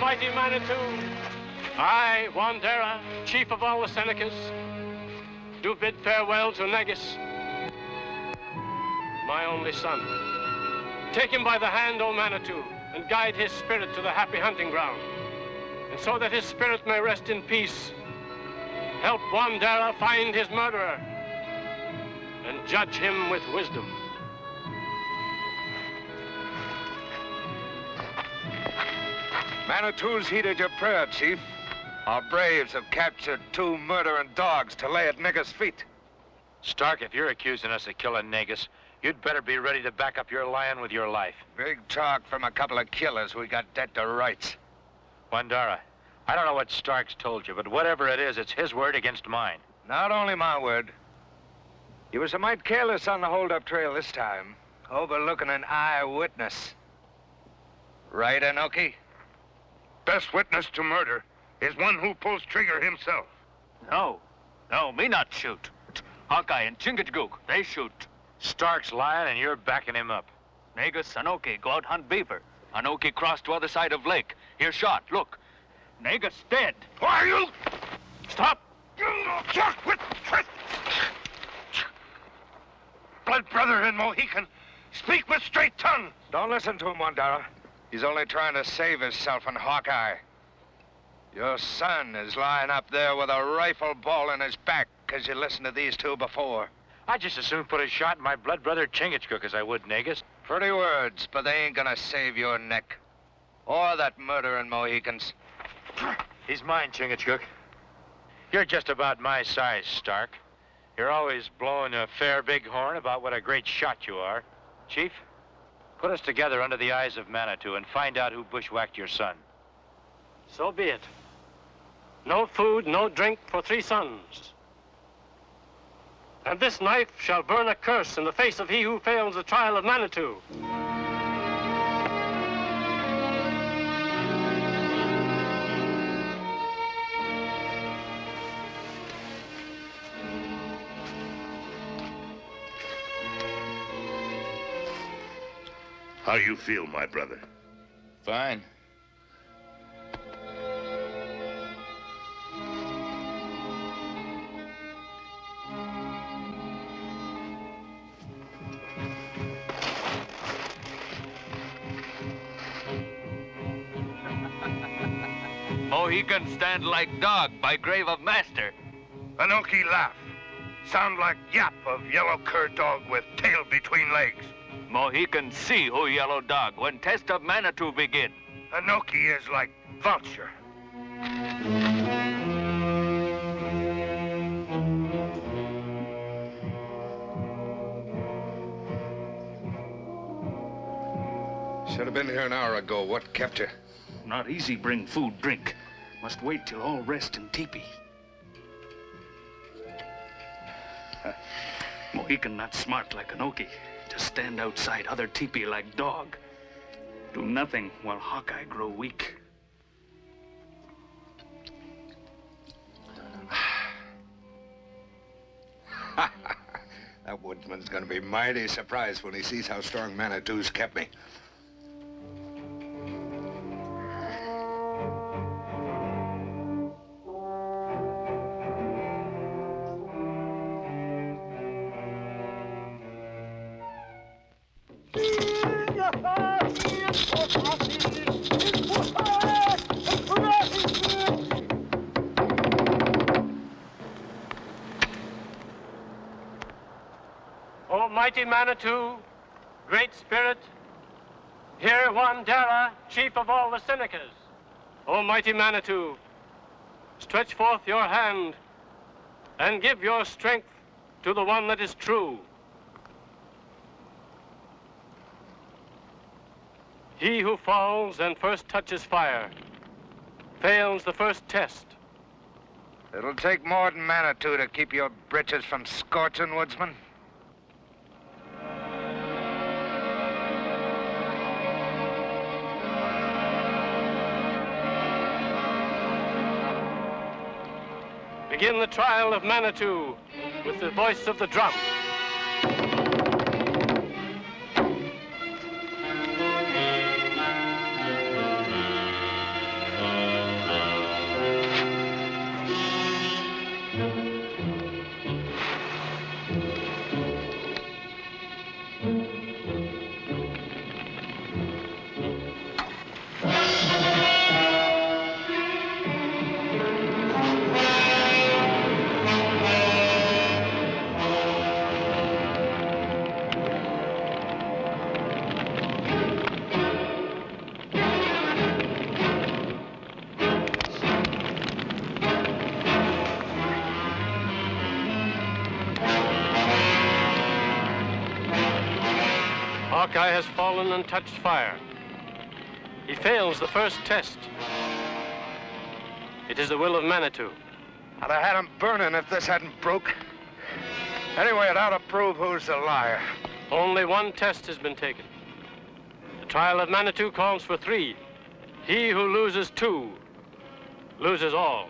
Mighty Manitou, I, Wandera, chief of all the Senecas, do bid farewell to Nangus, my only son. Take him by the hand, O Manitou, and guide his spirit to the happy hunting ground. And so that his spirit may rest in peace, help Wandera find his murderer and judge him with wisdom. Manitou's heeded your prayer, Chief. Our braves have captured 2 murdering dogs to lay at Nangus' feet. Stark, if you're accusing us of killing Nangus, you'd better be ready to back up your lion with your life. Big talk from a couple of killers we got dead to rights. Wandara, I don't know what Stark's told you, but whatever it is, it's his word against mine. Not only my word. You was a mite careless on the hold-up trail this time, overlooking an eyewitness. Right, Anoki? Best witness to murder is one who pulls trigger himself. No, me not shoot. Hawkeye and Chingachgook, they shoot. Stark's lying and you're backing him up. Nangus, Anoki go out hunt beaver. Anoki cross to other side of lake. Here shot, look. Nangus dead. Why you? Stop! Blood brother and Mohican, speak with straight tongue. Don't listen to him, Wandara. He's only trying to save himself and Hawkeye. Your son is lying up there with a rifle ball in his back because you listened to these two before. I'd just as soon put a shot in my blood brother Chingachgook as I would Nangus. Pretty words, but they ain't gonna save your neck. Or that murdering Mohicans. He's mine, Chingachgook. You're just about my size, Stark. You're always blowing a fair big horn about what a great shot you are. Chief, put us together under the eyes of Manitou and find out who bushwhacked your son. So be it. No food, no drink for 3 suns. And this knife shall burn a curse in the face of he who fails the trial of Manitou. How you feel, my brother? Fine. Mohican stand like dog by grave of master. Anoki laugh. Sound like yap of yellow cur dog with tail between legs. Mohican see who yellow dog when test of Manitou begin. Anoki is like vulture. Should have been here an hour ago. What kept you? Not easy bring food, drink. Must wait till all rest in teepee. Mohican not smart like an Okie. To stand outside other teepee like dog. Do nothing while Hawkeye grow weak. That woodsman's gonna be mighty surprised when he sees how strong Manitou's kept me. Mighty Manitou, Great Spirit, hear Wandera, chief of all the Senecas. O mighty Manitou, stretch forth your hand and give your strength to the one that is true. He who falls and first touches fire fails the first test. It'll take more than Manitou to keep your britches from scorching, woodsman. Begin the trial of Manitou with the voice of the drum. Hawkeye has fallen and touched fire. He fails the first test. It is the will of Manitou. I'd have had him burning if this hadn't broke. Anyway, it ought to prove who's the liar. Only one test has been taken. The trial of Manitou calls for 3. He who loses 2 loses all.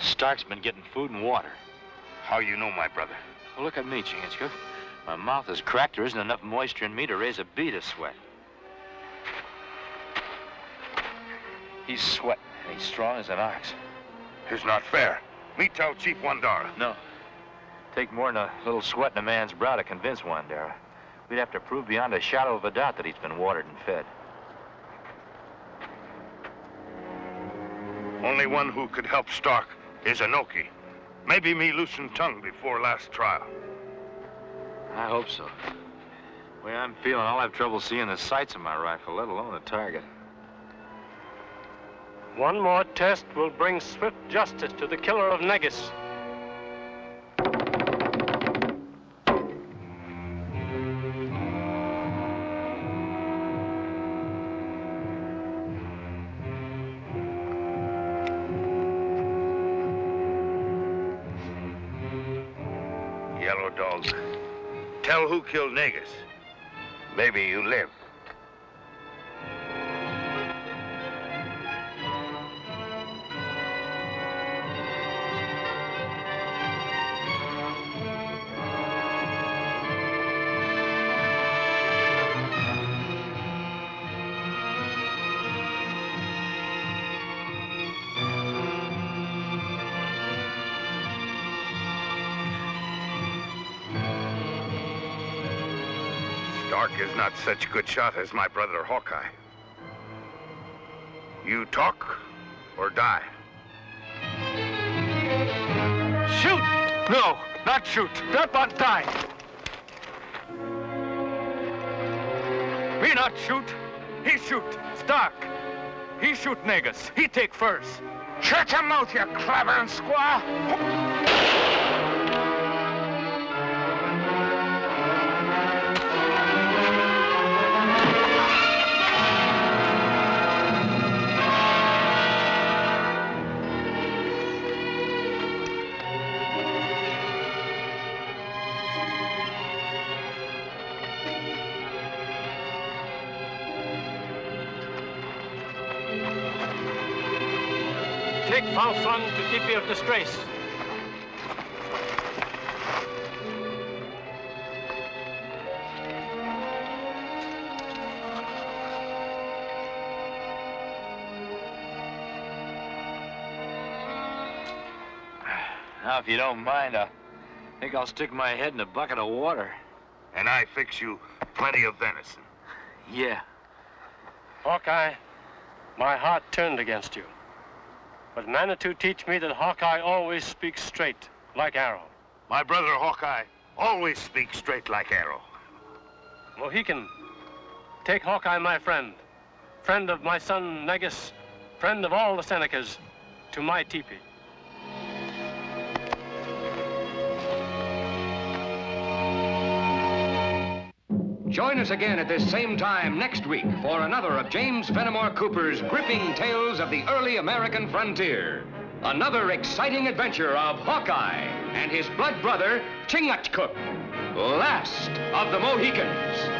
Stark's been getting food and water. How you know, my brother? Well, look at me, Chingachgook. My mouth is cracked. There isn't enough moisture in me to raise a bee to sweat. He's sweating, and he's strong as an ox. It's not fair. Me tell Chief Wandera. No. Take more than a little sweat in a man's brow to convince Wandera. We'd have to prove beyond a shadow of a doubt that he's been watered and fed. Only one who could help Stark is an Okie. Maybe me loosened tongue before last trial. I hope so. The way I'm feeling, I'll have trouble seeing the sights of my rifle, let alone the target. One more test will bring swift justice to the killer of Nangus. yellow dog. Tell who killed Nangus. Maybe you live. Stark is not such a good shot as my brother Hawkeye. You talk or die. Shoot! No, not shoot. That one die. Me not shoot. He shoot. Stark. He shoot Nangus. He take first. Shut your mouth, you clavering squaw! Take false one to keep you of disgrace. Now, if you don't mind, I think I'll stick my head in a bucket of water. And I fix you plenty of venison. Yeah. Hawkeye, my heart turned against you. But Manitou teach me that Hawkeye always speaks straight, like arrow. My brother Hawkeye always speaks straight like arrow. Mohican, take Hawkeye, my friend, friend of my son Nangus, friend of all the Senecas, to my teepee. Join us again at this same time next week for another of James Fenimore Cooper's gripping tales of the early American frontier. Another exciting adventure of Hawkeye and his blood brother, Chingachgook, last of the Mohicans.